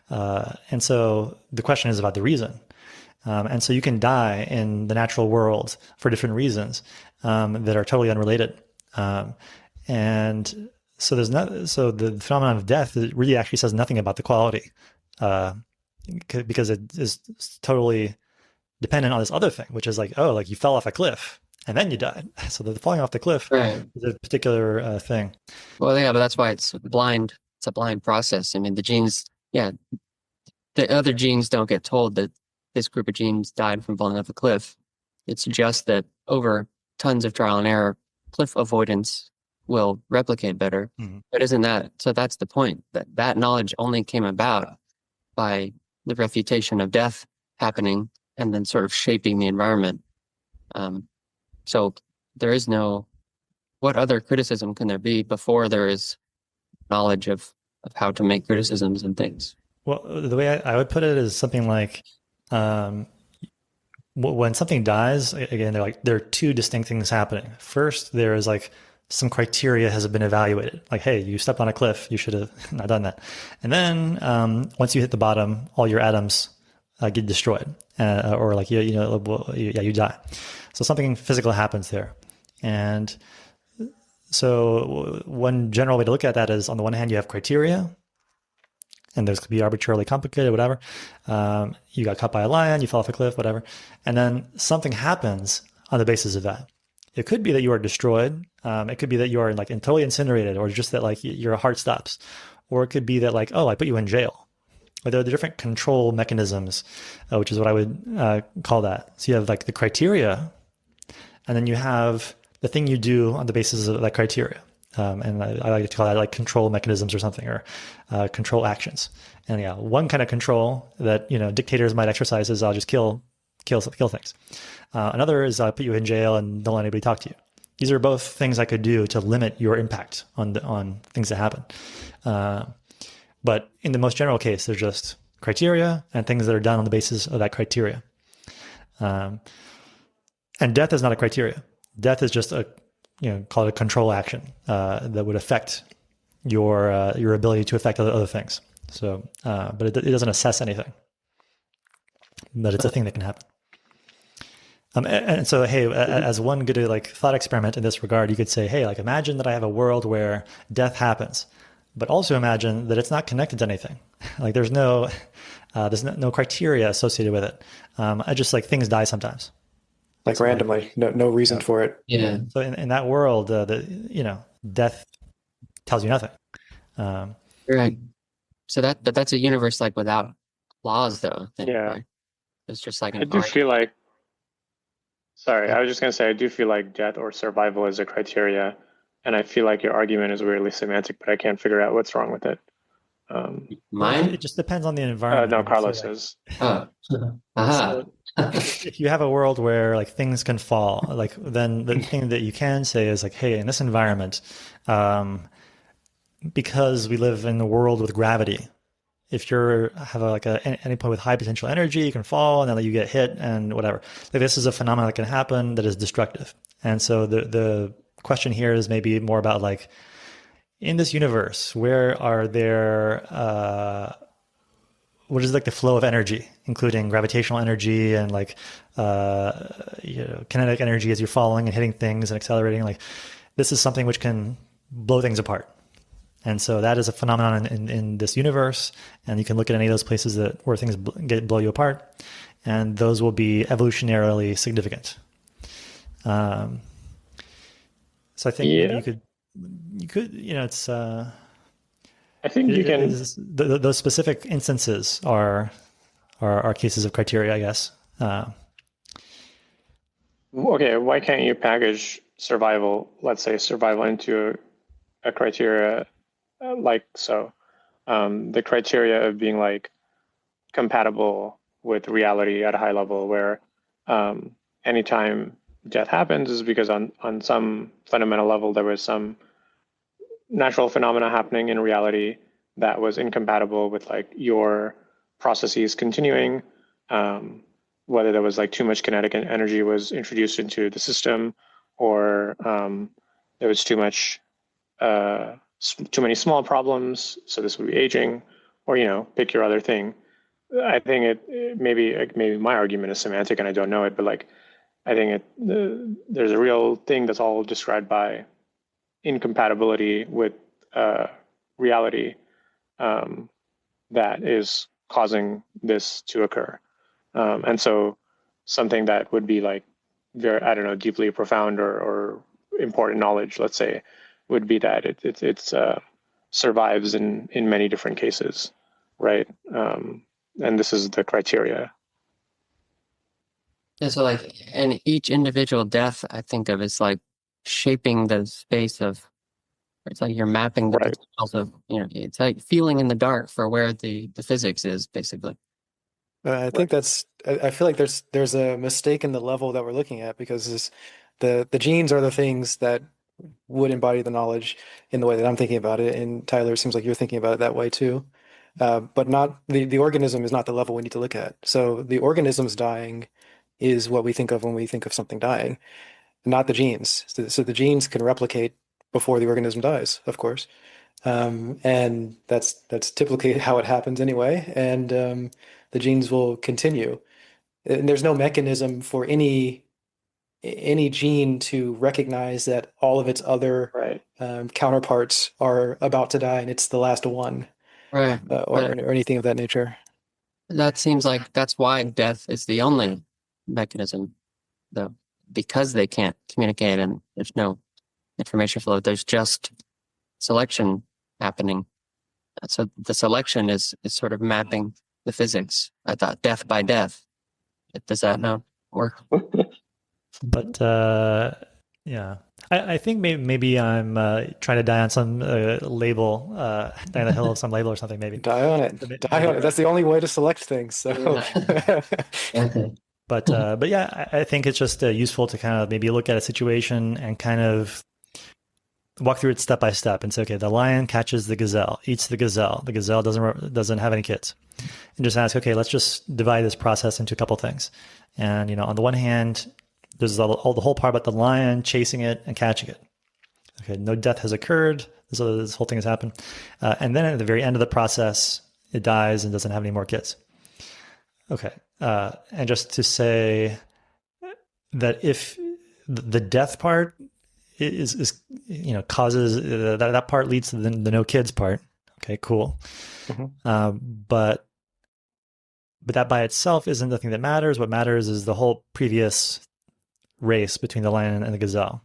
And so the question is about the reason. And so you can die in the natural world for different reasons that are totally unrelated. And so so the phenomenon of death really actually says nothing about the quality, uh, because it is totally dependent on this other thing, which is like, oh, like you fell off a cliff and then you died. So the falling off the cliff Right. is a particular thing. Well, yeah, but that's why it's blind. It's a blind process. I mean, the genes, yeah, the other genes don't get told that this group of genes died from falling off a cliff. It's just that over tons of trial and error, cliff avoidance will replicate better. Mm-hmm. But isn't that so? That's the point, that knowledge only came about by the refutation of death happening and then sort of shaping the environment. So there is no, what other criticism can there be before there is knowledge of how to make criticisms and things? Well, the way I would put it is something like, when something dies, again, there are two distinct things happening. First, there is like some criteria has been evaluated. Like, hey, you stepped on a cliff, you should have not done that. And then once you hit the bottom, all your atoms get destroyed, or like you die. So something physical happens there, and so one general way to look at that is, on the one hand, you have criteria, and those could be arbitrarily complicated, whatever. You got caught by a lion, you fell off a cliff, whatever. And then something happens on the basis of that. It could be that you are destroyed. It could be that you are like totally incinerated, or just that like your heart stops. Or it could be that like, oh, I put you in jail. But there are the different control mechanisms, which is what I would call that. So you have like the criteria, and then you have the thing you do on the basis of that criteria. And I like to call that like control mechanisms or something, or control actions. And yeah, one kind of control that dictators might exercise is I'll just kill things. Another is I'll put you in jail and don't let anybody talk to you. These are both things I could do to limit your impact on things that happen. But in the most general case, there's just criteria and things that are done on the basis of that criteria. And death is not a criteria. Death is just call it a control action that would affect your ability to affect other things. So, but it doesn't assess anything. But it's a thing that can happen. And so, hey, as one good like thought experiment in this regard, you could say, hey, like imagine that I have a world where death happens, but also imagine that it's not connected to anything. Like there's no criteria associated with it. I just like things die sometimes. Like randomly, no reason for it. Yeah. So in that world, death tells you nothing. Right. So that's a universe like without laws, though. Yeah. Right? It's just like I do feel like. Sorry, I was just gonna say I do feel like death or survival is a criteria, and I feel like your argument is weirdly semantic, but I can't figure out what's wrong with it. Mine? It just depends on the environment. No, Carlos is. Oh. So if you have a world where like things can fall, like then the thing that you can say is like, hey, in this environment, because we live in a world with gravity, if you have any point with high potential energy, you can fall and then you get hit and whatever. Like this is a phenomenon that can happen that is destructive. And so the question here is maybe more about like, in this universe, where are there, what is like the flow of energy, including gravitational energy and like, kinetic energy as you're falling and hitting things and accelerating. Like this is something which can blow things apart. And so that is a phenomenon in this universe. And you can look at any of those places where things blow you apart, and those will be evolutionarily significant. Um, so I think maybe Yeah, it's I think you can. those specific instances are cases of criteria, I guess. Okay, why can't you package survival, let's say survival, into a criteria like so? The criteria of being like compatible with reality at a high level, where um, anytime death happens is because on some fundamental level there was some natural phenomena happening in reality that was incompatible with like your processes continuing, um, whether there was like too much kinetic energy was introduced into the system, or there was too many small problems, so this would be aging, or pick your other thing. I think maybe my argument is semantic and I don't know it, but like I think there's a real thing that's all described by incompatibility with uh, reality, um, that is causing this to occur. And so something that would be like very, I don't know, deeply profound or important knowledge, let's say, would be that it's survives in many different cases, right? And this is the criteria. Yeah, so like, and each individual death I think of is like shaping the space of, it's like you're mapping the Right. details of, it's like feeling in the dark for where the physics is basically. I Right. think I feel like there's a mistake in the level that we're looking at because the genes are the things that would embody the knowledge in the way that I'm thinking about it. And Tyler, it seems like you're thinking about it that way too. But not the organism is not the level we need to look at. So the organism's dying is what we think of when we think of something dying, not the genes. So the genes can replicate before the organism dies, of course. And that's typically how it happens anyway. And the genes will continue. And there's no mechanism for any gene to recognize that all of its other Right. counterparts are about to die and it's the last one, Right. But or anything of that nature. that seems like that's why death is the only mechanism, though, because they can't communicate and there's no information flow. There's just selection happening. So the selection is sort of mapping the physics. I thought death by death. Does that not work? But yeah, I think maybe I'm trying to die on some label, die on the hill of some label or something. Maybe. Die on it. So Die on maybe. it. That's the only way to select things. So Okay. But yeah, I think it's just useful to kind of maybe look at a situation and kind of walk through it step by step and say, okay, the lion catches the gazelle, eats the gazelle. The gazelle doesn't have any kids, and just ask, okay, let's just divide this process into a couple things. And on the one hand, there's the whole part about the lion chasing it and catching it. Okay, no death has occurred. This whole thing has happened, and then at the very end of the process, it dies and doesn't have any more kids. Okay, and just to say that if the death part is causes that part leads to the no kids part. Okay, cool. But that by itself isn't the thing that matters. What matters is the whole previous race between the lion and the gazelle,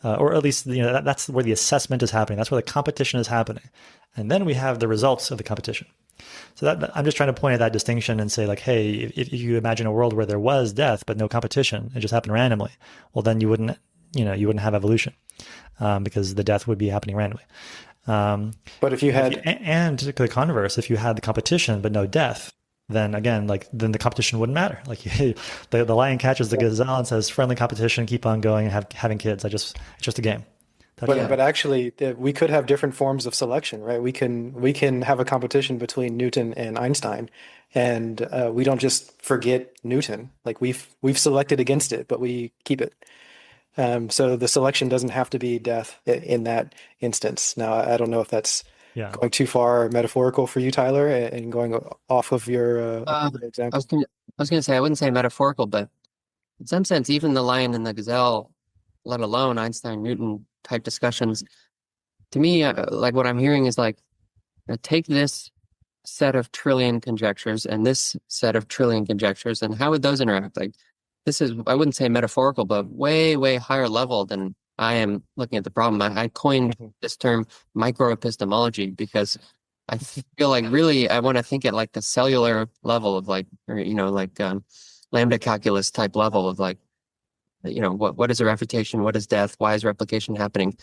or at least that's where the assessment is happening. That's where the competition is happening, and then we have the results of the competition. So that I'm just trying to point at that distinction and say, like, hey, if you imagine a world where there was death but no competition, it just happened randomly, well, then you wouldn't have evolution, because the death would be happening randomly. but if you had And the converse, if you had the competition but no death, then again, then the competition wouldn't matter. Like the lion catches the gazelle and says, "Friendly competition, keep on going and having kids. It's just a game." but actually we could have different forms of selection, right? We can have a competition between Newton and Einstein, and we don't just forget Newton. Like we've selected against it, but we keep it. So the selection doesn't have to be death in that instance. Now, I don't know if that's Yeah. going too far metaphorical for you, Tyler, and going off of your I example. was gonna say I wouldn't say metaphorical, but in some sense, even the lion and the gazelle, let alone Einstein Newton type discussions, to me, like what I'm hearing is like, take this set of trillion conjectures and this set of trillion conjectures, and how would those interact? Like, this is, I wouldn't say metaphorical, but way, way higher level than I am looking at the problem. I coined Mhm. this term microepistemology because I feel like really I want to think at like the cellular level of like, or, like lambda calculus type level of like, what is a refutation? What is death? Why is replication happening?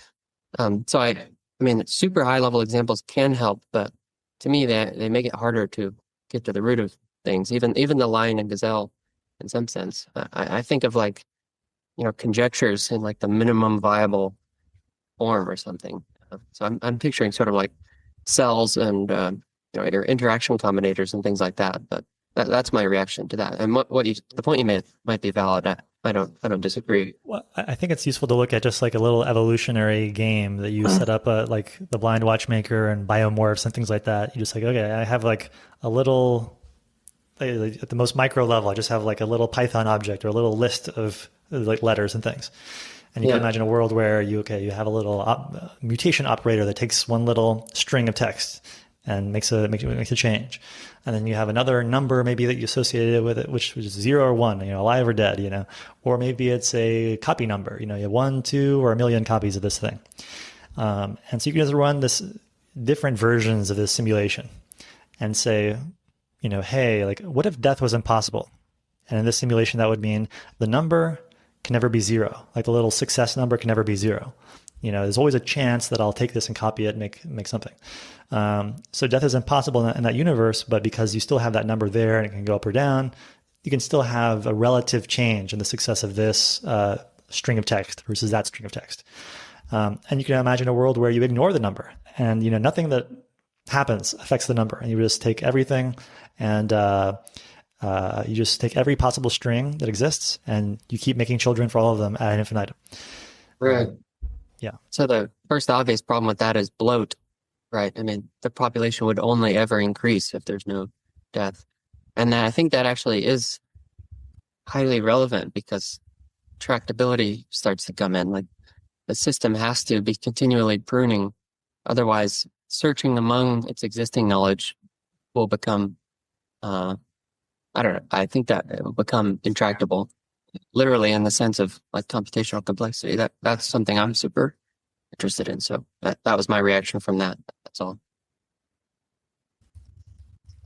So I mean, super high level examples can help, but to me, they make it harder to get to the root of things. Even the lion and gazelle, in some sense, I think of like, conjectures in like the minimum viable form or something. So I'm picturing sort of like cells and your interaction combinators and things like that. But that's my reaction to that. And the point you made might be valid. I don't disagree. Well, I think it's useful to look at just like a little evolutionary game that you set up, like the blind watchmaker and biomorphs and things like that. You just like, okay, I have like a little, like, at the most micro level, I just have like a little Python object or a little list of like letters and things. And you can Yeah. imagine a world where you have a little mutation operator that takes one little string of text and makes a change, and then you have another number maybe that you associated with it, which is 0 or 1, alive or dead, or maybe it's a copy number, you have 1, 2, or a million copies of this thing, and so you can just run this different versions of this simulation and say, hey, like what if death was impossible? And in this simulation, that would mean the number can never be 0. Like the little success number can never be 0. There's always a chance that I'll take this and copy it and make something. So death is impossible in that universe, but because you still have that number there and it can go up or down, you can still have a relative change in the success of this string of text versus that string of text. And you can imagine a world where you ignore the number and, nothing that happens affects the number. And you just take everything and you just take every possible string that exists and you keep making children for all of them ad infinitum. Right. Yeah. So the first obvious problem with that is bloat, right? I mean, the population would only ever increase if there's no death. And I think that actually is highly relevant because tractability starts to come in. Like the system has to be continually pruning. Otherwise, searching among its existing knowledge will become, I don't know, I think that it will become intractable, literally in the sense of like computational complexity. That's something I'm super interested in. So that was my reaction from that. That's all.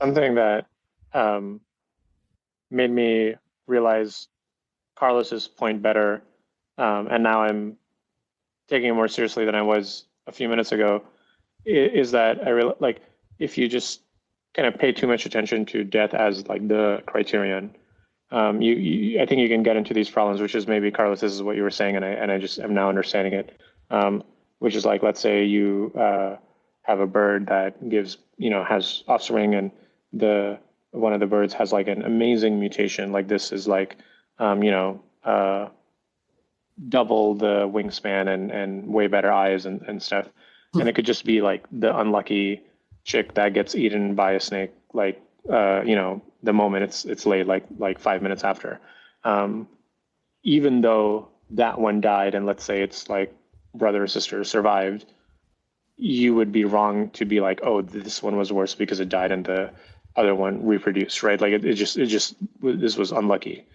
Something that um, made me realize Carlos's point better, and now I'm taking it more seriously than I was a few minutes ago, is that I really like if you just kind of pay too much attention to death as like the criterion, I think you can get into these problems, which is maybe Carlos, this is what you were saying, and I just am now understanding it, which is like let's say you have a bird that gives has offspring, and the one of the birds has like an amazing mutation, like this is like double the wingspan and way better eyes and stuff. And it could just be like the unlucky chick that gets eaten by a snake, like the moment it's laid, like 5 minutes after. Um, Even though that one died, and let's say it's like brother or sister survived, you would be wrong to be like, oh, this one was worse because it died and the other one reproduced, right? Like it just this was unlucky.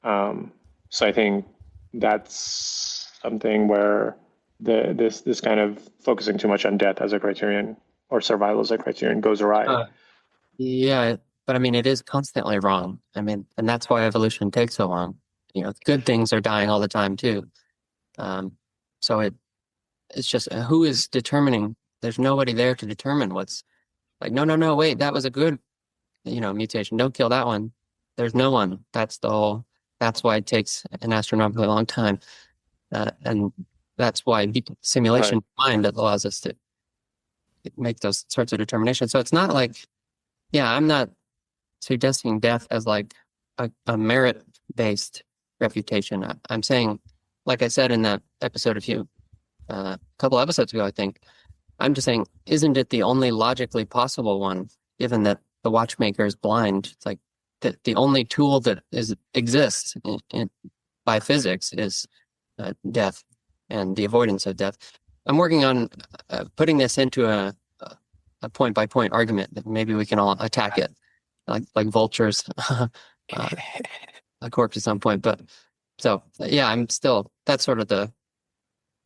So I think that's something where this kind of focusing too much on death as a criterion or survival as a criterion goes awry. Yeah, but I mean, it is constantly wrong. I mean, and that's why evolution takes so long. Good things are dying all the time too. Um, so it's just who is determining? There's nobody there to determine what's like. No, no, no. Wait, that was a good, mutation. Don't kill that one. There's no one. That's the whole. That's why it takes an astronomically long time, and that's why simulation mind that allows us to make those sorts of determinations. So it's not like, yeah, I'm not suggesting death as like a merit-based refutation. I'm saying, like I said in that episode a couple episodes ago, I think, I'm just saying, isn't it the only logically possible one, given that the watchmaker is blind? It's like the only tool that exists by physics is death and the avoidance of death. I'm working on putting this into a point by point argument that maybe we can all attack it like vultures, a corpse at some point. But so yeah, I'm still that's sort of the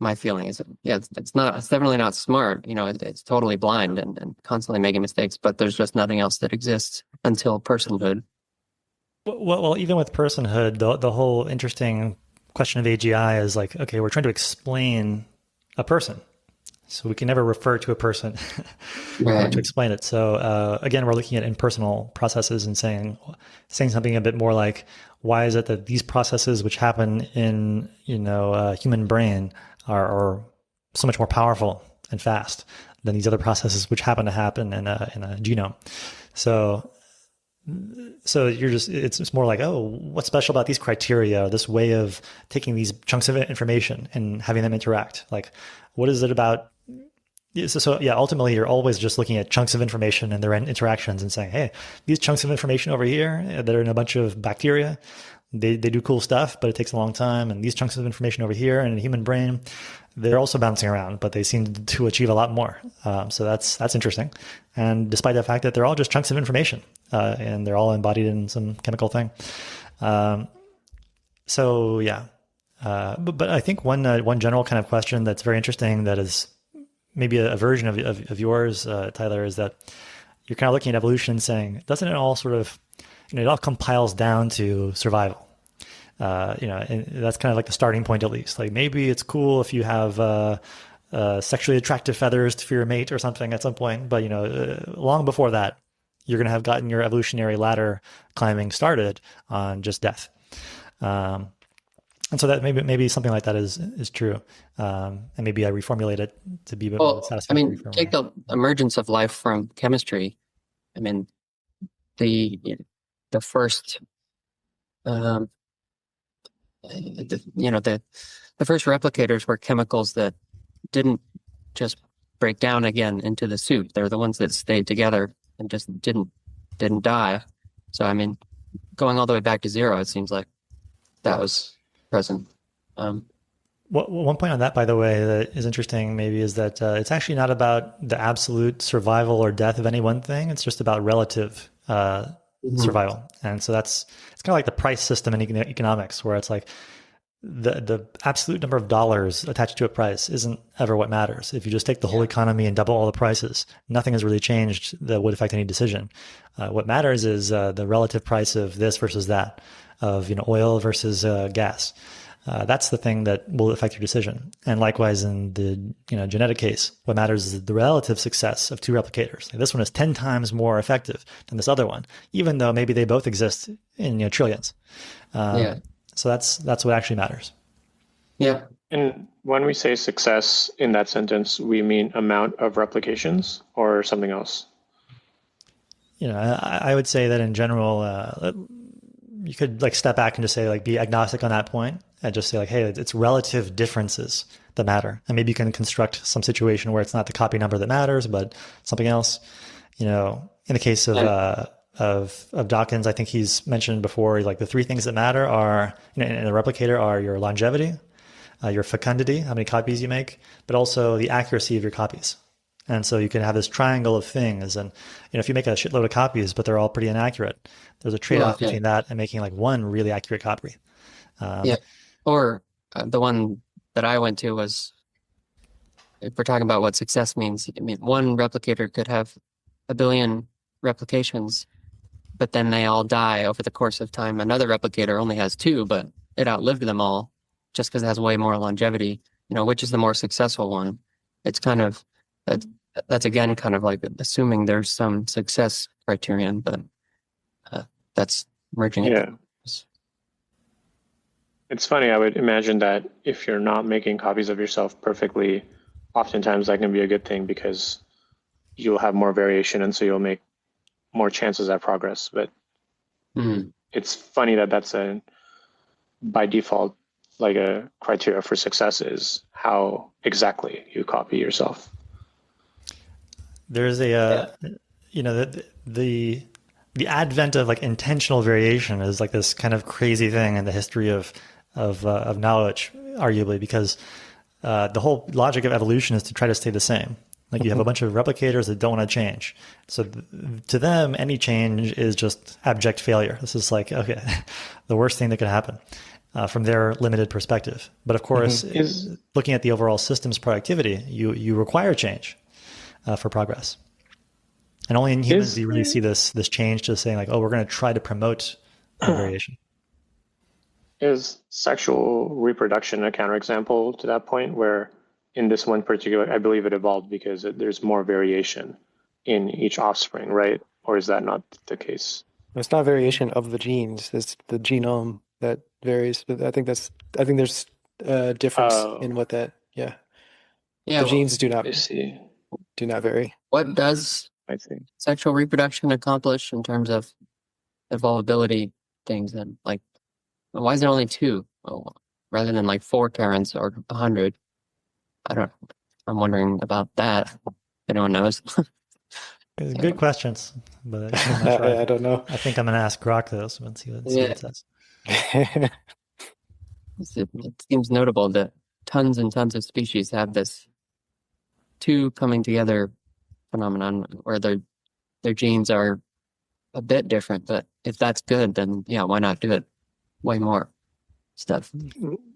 my feeling is yeah, it's definitely not smart. It's totally blind and constantly making mistakes. But there's just nothing else that exists until personhood. Well, even with personhood, the whole interesting question of AGI is like, okay, we're trying to explain a person. So we can never refer to a person Right. to explain it. So again, we're looking at impersonal processes and saying something a bit more like, why is it that these processes which happen in human brain are so much more powerful and fast than these other processes which happen in a genome? So it's more like, oh, what's special about these criteria, this way of taking these chunks of information and having them interact? Like, what is it about? So yeah, ultimately you're always just looking at chunks of information and their interactions and saying, hey, these chunks of information over here that are in a bunch of bacteria, they do cool stuff, but it takes a long time. And these chunks of information over here in the human brain, they're also bouncing around, but they seem to achieve a lot more. So that's interesting. And despite the fact that they're all just chunks of information, and they're all embodied in some chemical thing. Um, so yeah, but I think one general kind of question that's very interesting that is maybe a version of yours, Tyler, is that you're kind of looking at evolution and saying, doesn't it all sort of, it all compiles down to survival? And that's kind of like the starting point, at least. Like maybe it's cool if you have sexually attractive feathers for your mate or something at some point, but long before that, you're going to have gotten your evolutionary ladder climbing started on just death. And so that maybe something like that is true, and maybe I reformulate it to be a bit more Well, I satisfactory mean, for take my. the emergence of life from chemistry. I mean, the the first um, the first replicators were chemicals that didn't just break down again into the soup. They're the ones that stayed together and just didn't die. So I mean, going all the way back to zero, it seems like that was present. Um, One point on that, by the way, that is interesting maybe is that it's actually not about the absolute survival or death of any one thing. It's just about relative mhm. survival. And so it's kind of like the price system in economics, where it's like the absolute number of dollars attached to a price isn't ever what matters. If you just take the whole Yeah. economy and double all the prices, nothing has really changed that would affect any decision. What matters is the relative price of this versus that, of oil versus gas. That's the thing that will affect your decision. And likewise, in the genetic case, what matters is the relative success of two replicators. Like this one is 10 times more effective than this other one, even though maybe they both exist in trillions. Yeah. So that's what actually matters. Yeah. And when we say success in that sentence, we mean amount of replications or something else? I would say that in general, you could like step back and just say like be agnostic on that point and just say like, hey, it's relative differences that matter, and maybe you can construct some situation where it's not the copy number that matters, but something else. In the case of And of Dawkins, I think he's mentioned before, like the three things that matter are in a replicator are your longevity, your fecundity, how many copies you make, but also the accuracy of your copies. And so you can have this triangle of things. And if you make a shitload of copies, but they're all pretty inaccurate, there's a well, trade-off yeah. between that and making like one really accurate copy. Yeah. Um, Or the one that I went to was if we're talking about what success means, I mean, one replicator could have a billion replications, but then they all die over the course of time. Another replicator only has two, but it outlived them all just because it has way more longevity. Which is the more successful one? It's kind of that, that's again kind of like assuming there's some success criterion, but uh, that's merging it. Yeah. It's funny. I would imagine that if you're not making copies of yourself perfectly, oftentimes that can be a good thing because you'll have more variation and so you'll make more chances at progress. But Mm, it's funny that that's by default, like a criteria for success is how exactly you copy yourself. there's a yeah. the advent of like intentional variation is like this kind of crazy thing in the history of knowledge, arguably, because the whole logic of evolution is to try to stay the same. Like you have a bunch of replicators that don't want to change. So to them, any change is just abject failure. This is like, okay, the worst thing that could happen from their limited perspective. But of course, Is looking at the overall system's productivity, you require change for progress. And only in humans is do you really see this change to saying like, oh, we're going to try to promote variation. is sexual reproduction a counterexample to that point where in this one particular, I believe it evolved because there's more variation in each offspring, right? Or is that not the case? It's not variation of the genes, it's the genome that varies. But I think there's a difference in Oh, what that, yeah. Yeah, The well, genes I see. do not vary. what does I see. sexual reproduction accomplish in terms of evolvability things? And like, why is it only two? Well, rather than like four Karens or 100? I don't. I'm wondering about that. If anyone knows. Good questions, but I'm not sure. I don't know. I think I'm going to ask Grok those and see what Yeah, it says. it seems notable that tons and tons of species have this two coming together phenomenon where their genes are a bit different. But if that's good, then yeah, why not do it way more stuff?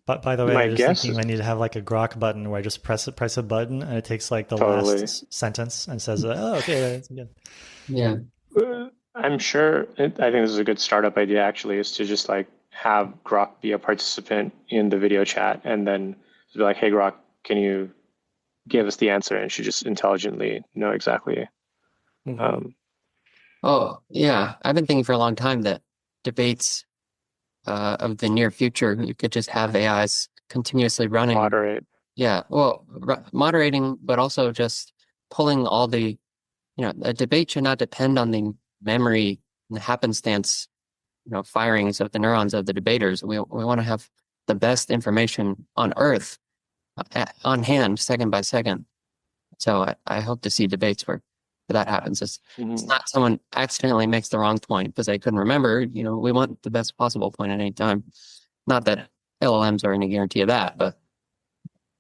But by the way, I My was just guess thinking is I need to have like a Grok button where I just press a button and it takes like the last totally. sentence and says, "Oh, okay, that's good." Yeah. I'm sure, I think this is a good startup idea actually, is to just like have Grok be a participant in the video chat and then be like, hey, Grok, can you give us the answer? And she just intelligently know exactly. Mhm. Um, Oh, yeah. I've been thinking for a long time that debates of the near future, you could just have AIs continuously running. Moderate. Yeah, well, moderating, but also just pulling all the, a debate should not depend on the memory and the happenstance, firings of the neurons of the debaters. We want to have the best information on Earth on hand, second by second. So I hope to see debates where that happens. It's Mhm. not someone accidentally makes the wrong point because they couldn't remember. We want the best possible point at any time. Not that LLMs are any guarantee of that, but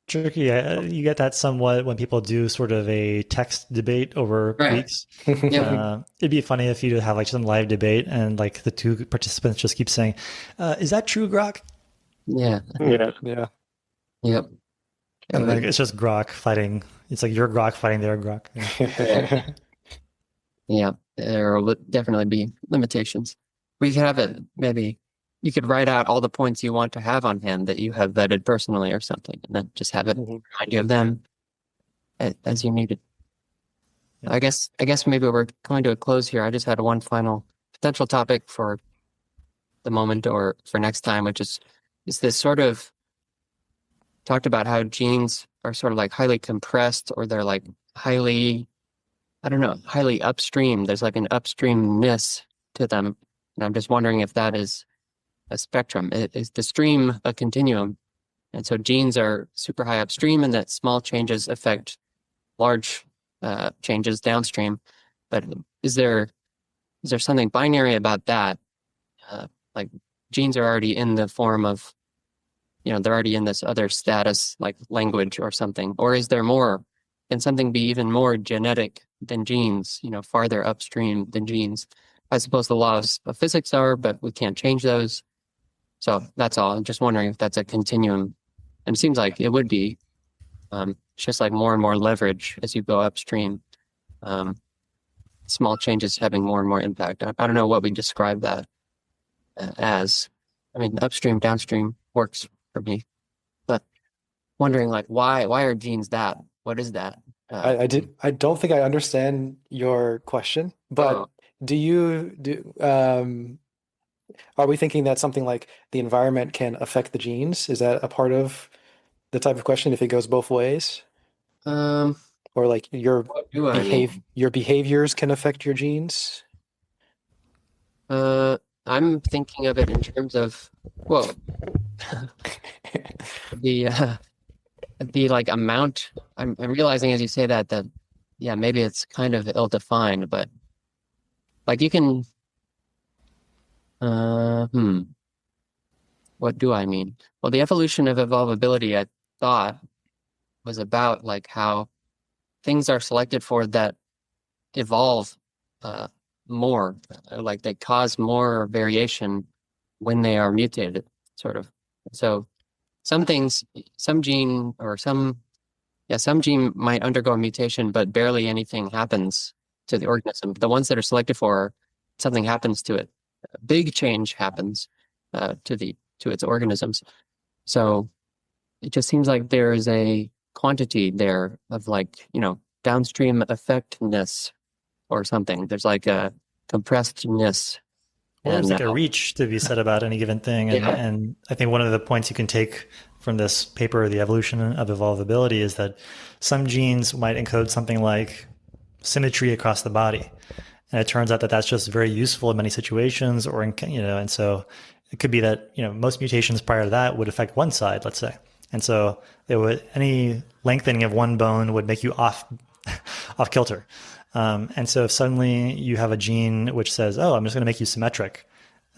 Tricky. You get that somewhat when people do sort of a text debate over right. weeks. Yep. It'd be funny if you have like some live debate and like the two participants just keep saying, "Is that true, Grok?" Yeah. Yeah. Yeah. Yep. And And like then it's just Grok fighting. It's like your Grok fighting their Grok. yeah, yeah, there will definitely be limitations. We could have it maybe you could write out all the points you want to have on hand that you have vetted personally or something, and then just have it Mhm. remind you of them as you need it. Yeah. I guess maybe we're coming to a close here. I just had one final potential topic for the moment or for next time, which is this sort of talked about how genes are sort of like highly compressed or they're like highly, I don't know, highly upstream. There's like an upstreamness to them. And I'm just wondering if that is a spectrum. Is the stream a continuum? And so genes are super high upstream and that small changes affect large changes downstream. But is there is there something binary about that? Like genes are already in the form of, they're already in this other status, like language or something. Or is there more? Can something be even more genetic than genes, farther upstream than genes? I suppose the laws of physics are, but we can't change those. So that's all. I'm just wondering if that's a continuum. And it seems like it would be. It's just like more and more leverage as you go upstream. Um, Small changes having more and more impact. I don't know what we describe that as. I mean, upstream, downstream works for me, but wondering like why are genes that? What is that? I don't think I understand your question, but Oh, are we thinking that something like the environment can affect the genes? Is that a part of the type of question if it goes both ways? um, Or like what do I mean? your behaviors can affect your genes? Uh, I'm thinking of it in terms of well, the the like amount. I'm realizing as you say that yeah, maybe it's kind of ill-defined, but like you can uh hmm, what do I mean? Well, the evolution of evolvability, I thought. was about like how things are selected for that evolve uh, more, like they cause more variation when they are mutated, sort of. So some things, some gene or some gene might undergo a mutation, but barely anything happens to the organism. The ones that are selected for, something happens to it. A big change happens to its organisms. So it just seems like there is a quantity there of like, downstream effectiveness or something. There's like a compressedness Well, there's and like a reach to be said about any given thing, and yeah, and I think one of the points you can take from this paper, The Evolution of Evolvability, is that some genes might encode something like symmetry across the body, and it turns out that that's just very useful in many situations, or and so it could be that most mutations prior to that would affect one side, let's say, and so any lengthening of one bone would make you off kilter. And so if suddenly you have a gene which says, "Oh, I'm just going to make you symmetric,"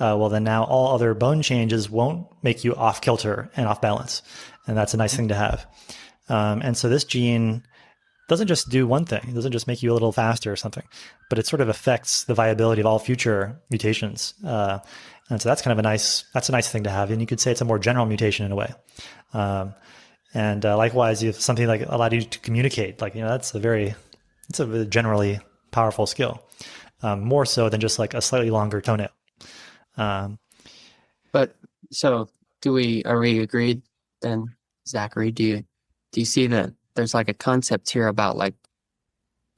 well, then now all other bone changes won't make you off kilter and off balance, and that's a nice thing to have. And so this gene doesn't just do one thing; it doesn't just make you a little faster or something, but it sort of affects the viability of all future mutations. And so that's kind of a nice thing to have. And you could say it's a more general mutation in a way. And likewise, if something like allowed you to communicate, like it's a generally powerful skill, more so than just like a slightly longer toenail. Um, but so are we agreed then, Zachary? Do you see that there's like a concept here about like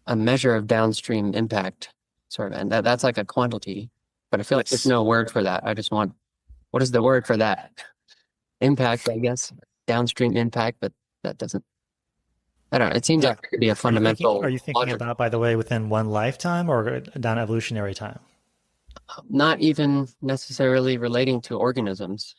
a measure of downstream impact, sort of, and that's like a quantity, but I feel like there's no word for that. What is the word for that? Impact, I guess, downstream impact, but that doesn't, I don't know. It seems like it could be a fundamental are you thinking logic. about, by the way, within one lifetime or down evolutionary time? Not even necessarily relating to organisms.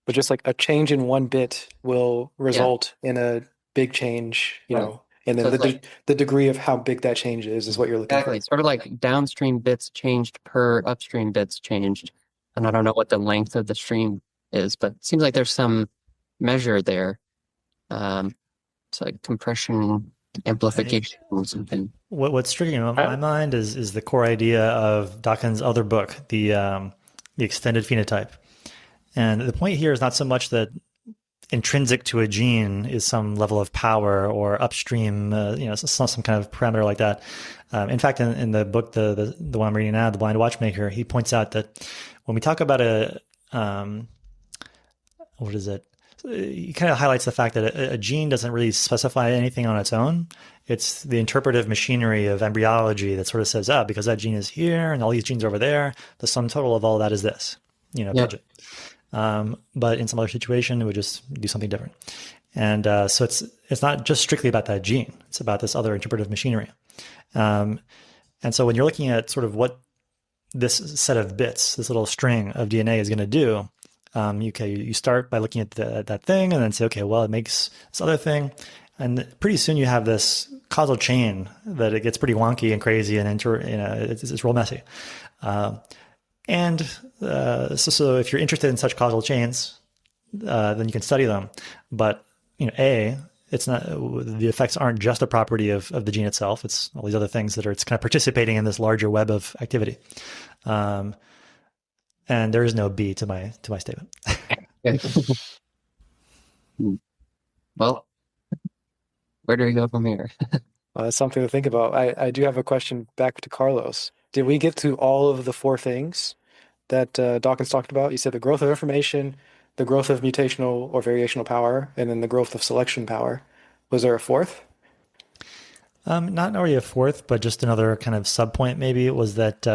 But just like a change in one bit will Yeah, result in a big change, right. and So then it's like, the degree of how big that change is what you're looking exactly, for. sort of like downstream bits changed per upstream bits changed. And I don't know what the length of the stream is, but it seems like there's some measure there. Um, it's like compression, amplification, or something. What's triggering in my I, mind is the core idea of Dawkins' other book, the extended phenotype. And the point here is not so much that intrinsic to a gene is some level of power or upstream, some kind of parameter like that. In fact, in the book, the one I'm reading now, The Blind Watchmaker, he points out that when we talk about what is it? He kind of highlights the fact that a gene doesn't really specify anything on its own. It's the interpretive machinery of embryology that sort of says, because that gene is here and all these genes are over there, the sum total of all that is this, Yeah. Paget. But in some other situation, it would just do something different. And so it's not just strictly about that gene. It's about this other interpretive machinery. And so when you're looking at sort of what this set of bits, this little string of DNA is going to do, you start by looking at that thing and then say, okay, well, it makes this other thing. And pretty soon you have this causal chain that it gets pretty wonky and crazy and it's real messy. So if you're interested in such causal chains, then you can study them. But it's not, the effects aren't just a property of the gene itself. It's all these other things it's kind of participating in this larger web of activity. And there is no B to my statement. Well, where do we go from here? Well, that's something to think about. I do have a question back to Carlos. Did we get to all of the four things that Dawkins talked about? You said the growth of information, the growth of mutational or variational power, and then the growth of selection power. Was there a fourth? Not already a fourth, but just another kind of sub point maybe was that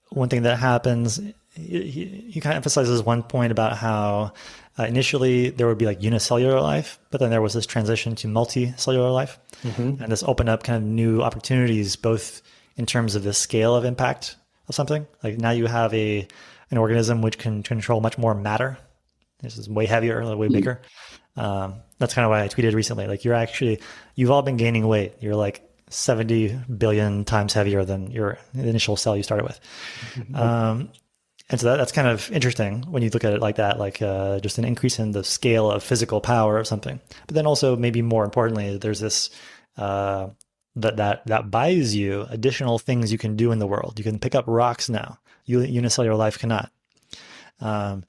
one thing that happens, he kind of emphasizes one point about how initially there would be like unicellular life, but then there was this transition to multicellular life. Mm-hmm. And this opened up kind of new opportunities, both in terms of the scale of impact of something. Like now you have an organism which can control much more matter. This is way heavier, way bigger. That's kind of why I tweeted recently. Like you've all been gaining weight. You're like 70 billion times heavier than the initial cell you started with. And so that's kind of interesting when you look at it like that, like just an increase in the scale of physical power of something. But then also, maybe more importantly, there's this uh, that buys you additional things you can do in the world. You can pick up rocks now. Unicellular life cannot. Um,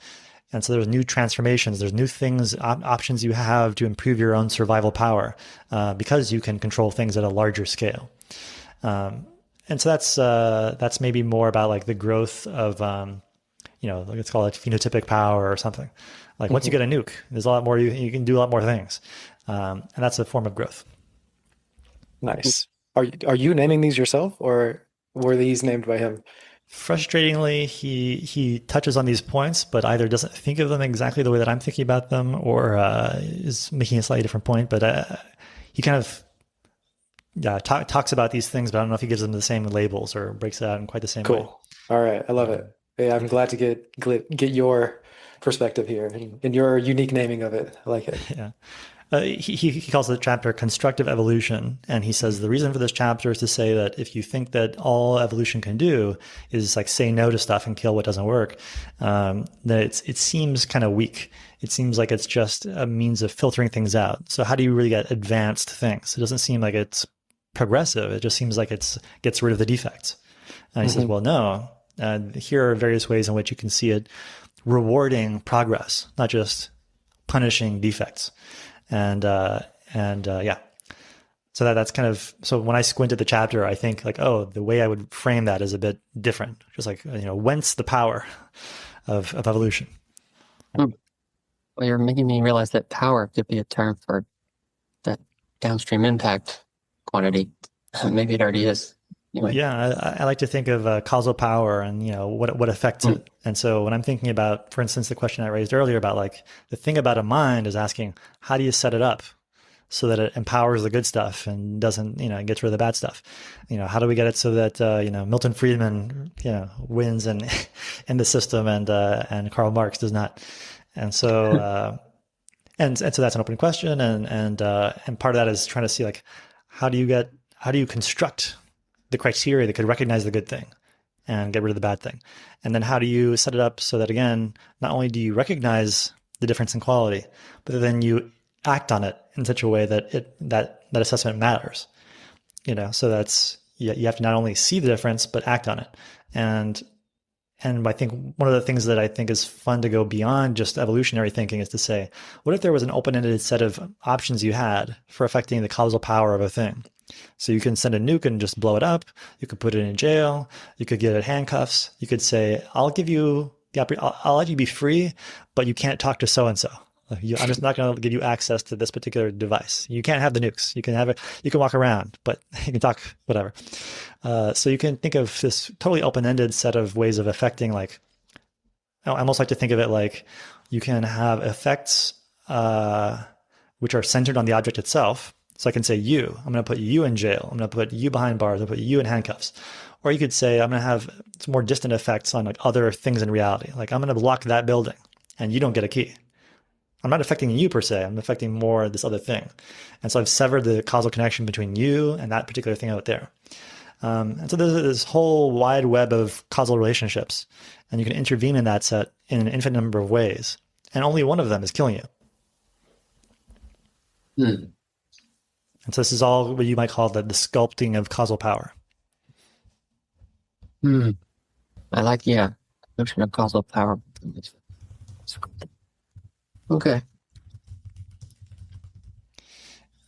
and so there's new transformations, there's new things, options you have to improve your own survival power because you can control things at a larger scale. And so that's maybe more about like the growth of let's call it phenotypic power or something. Like once you get a nuke, there's a lot more you can do a lot more things, and that's a form of growth. Nice. Are you naming these yourself, or were these named by him? Frustratingly, he touches on these points, but either doesn't think of them exactly the way that I'm thinking about them, or is making a slightly different point. But he kind of talks about these things, but I don't know if he gives them the same labels or breaks it out in quite the same way. Cool. All right. I love it. Yeah, I'm glad to get your perspective here and your unique naming of it. I like it. Yeah. He calls the chapter constructive evolution. And he says the reason for this chapter is to say that if you think that all evolution can do is like say no to stuff and kill what doesn't work, that it seems kind of weak. It seems like it's just a means of filtering things out. So how do you really get advanced things? It doesn't seem like it's progressive. It just seems like it gets rid of the defects. And he says, well, no, here are various ways in which you can see it rewarding progress, not just punishing defects. And yeah, so that's kind of, so when I squint at the chapter, I think like, oh, the way I would frame that is a bit different. Just like, whence the power of evolution. Well, you're making me realize that power could be a term for that downstream impact quantity. Maybe it already is. Anyway. Yeah, I like to think of causal power and what affects it. And so when I'm thinking about, for instance, the question I raised earlier about like the thing about a mind is asking, how do you set it up so that it empowers the good stuff and doesn't gets rid of the bad stuff? How do we get it so that Milton Friedman wins in the system and Karl Marx does not? And so and so that's an open question, and part of that is trying to see like how do you construct the criteria that could recognize the good thing and get rid of the bad thing. And then how do you set it up so that, again, not only do you recognize the difference in quality, but then you act on it in such a way that that assessment matters. So that's, you have to not only see the difference, but act on it. And I think one of the things that I think is fun to go beyond just evolutionary thinking is to say, what if there was an open-ended set of options you had for affecting the causal power of a thing? So you can send a nuke and just blow it up. You could put it in jail. You could get it handcuffs. You could say, I'll give you I'll let you be free, but you can't talk to so-and-so. I'm just not going to give you access to this particular device. You can't have the nukes. You can have it. You can walk around, but you can talk, whatever. So you can think of this totally open-ended set of ways of affecting, like, I almost like to think of it like you can have effects which are centered on the object itself. So I can say I'm going to put you in jail. I'm going to put you behind bars. I'm going to put you in handcuffs. Or you could say, I'm going to have some more distant effects on like other things in reality. Like I'm going to block that building and you don't get a key. I'm not affecting you per se. I'm affecting more this other thing. And so I've severed the causal connection between you and that particular thing out there. And so there's this whole wide web of causal relationships, and you can intervene in that set in an infinite number of ways. And only one of them is killing you. And so this is all what you might call the sculpting of causal power. I like, notion of causal power. Okay.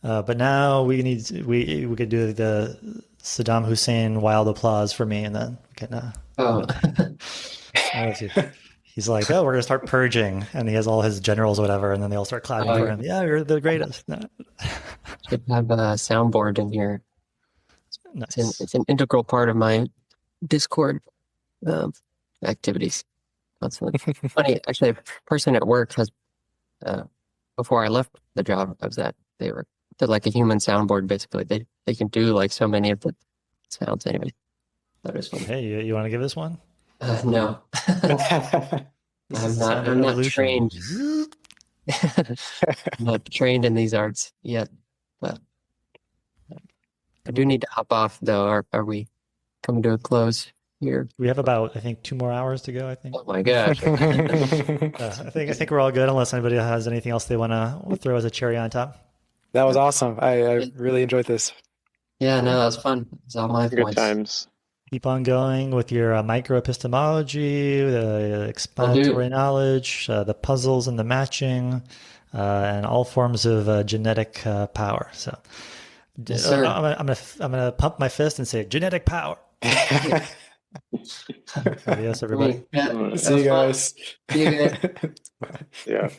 But now we could do the Saddam Hussein wild applause for me, and then we can. He's like, oh, we're gonna start purging, and he has all his generals or whatever, and then they all start clapping for him. Yeah, you're the greatest. No. Should have a soundboard in here. Nice. It's an integral part of my Discord activities. Constantly. Funny, actually, a person at work has. Before I left the job I was at, did like a human soundboard. Basically, they can do like so many of the sounds. Anyway, that is fun. Hey, you want to give this one? No, I'm not trained. I'm not trained in these arts yet, but I do need to hop off though. Are we coming to a close? here. We have about, I think, 2 more hours to go, I think. Oh my gosh. I think we're all good unless anybody has anything else they want to throw as a cherry on top. That was awesome. I really enjoyed this. Yeah, no, that was fun. It's all my Good points. times. Keep on going with your microepistemology, the Will do. explanatory knowledge, the puzzles and the matching, and all forms of genetic power. So Yes, sir. I'm gonna pump my fist and say genetic power. Adios, everybody. Yeah, Mm, See you that was fun. guys. See you guys. Yeah.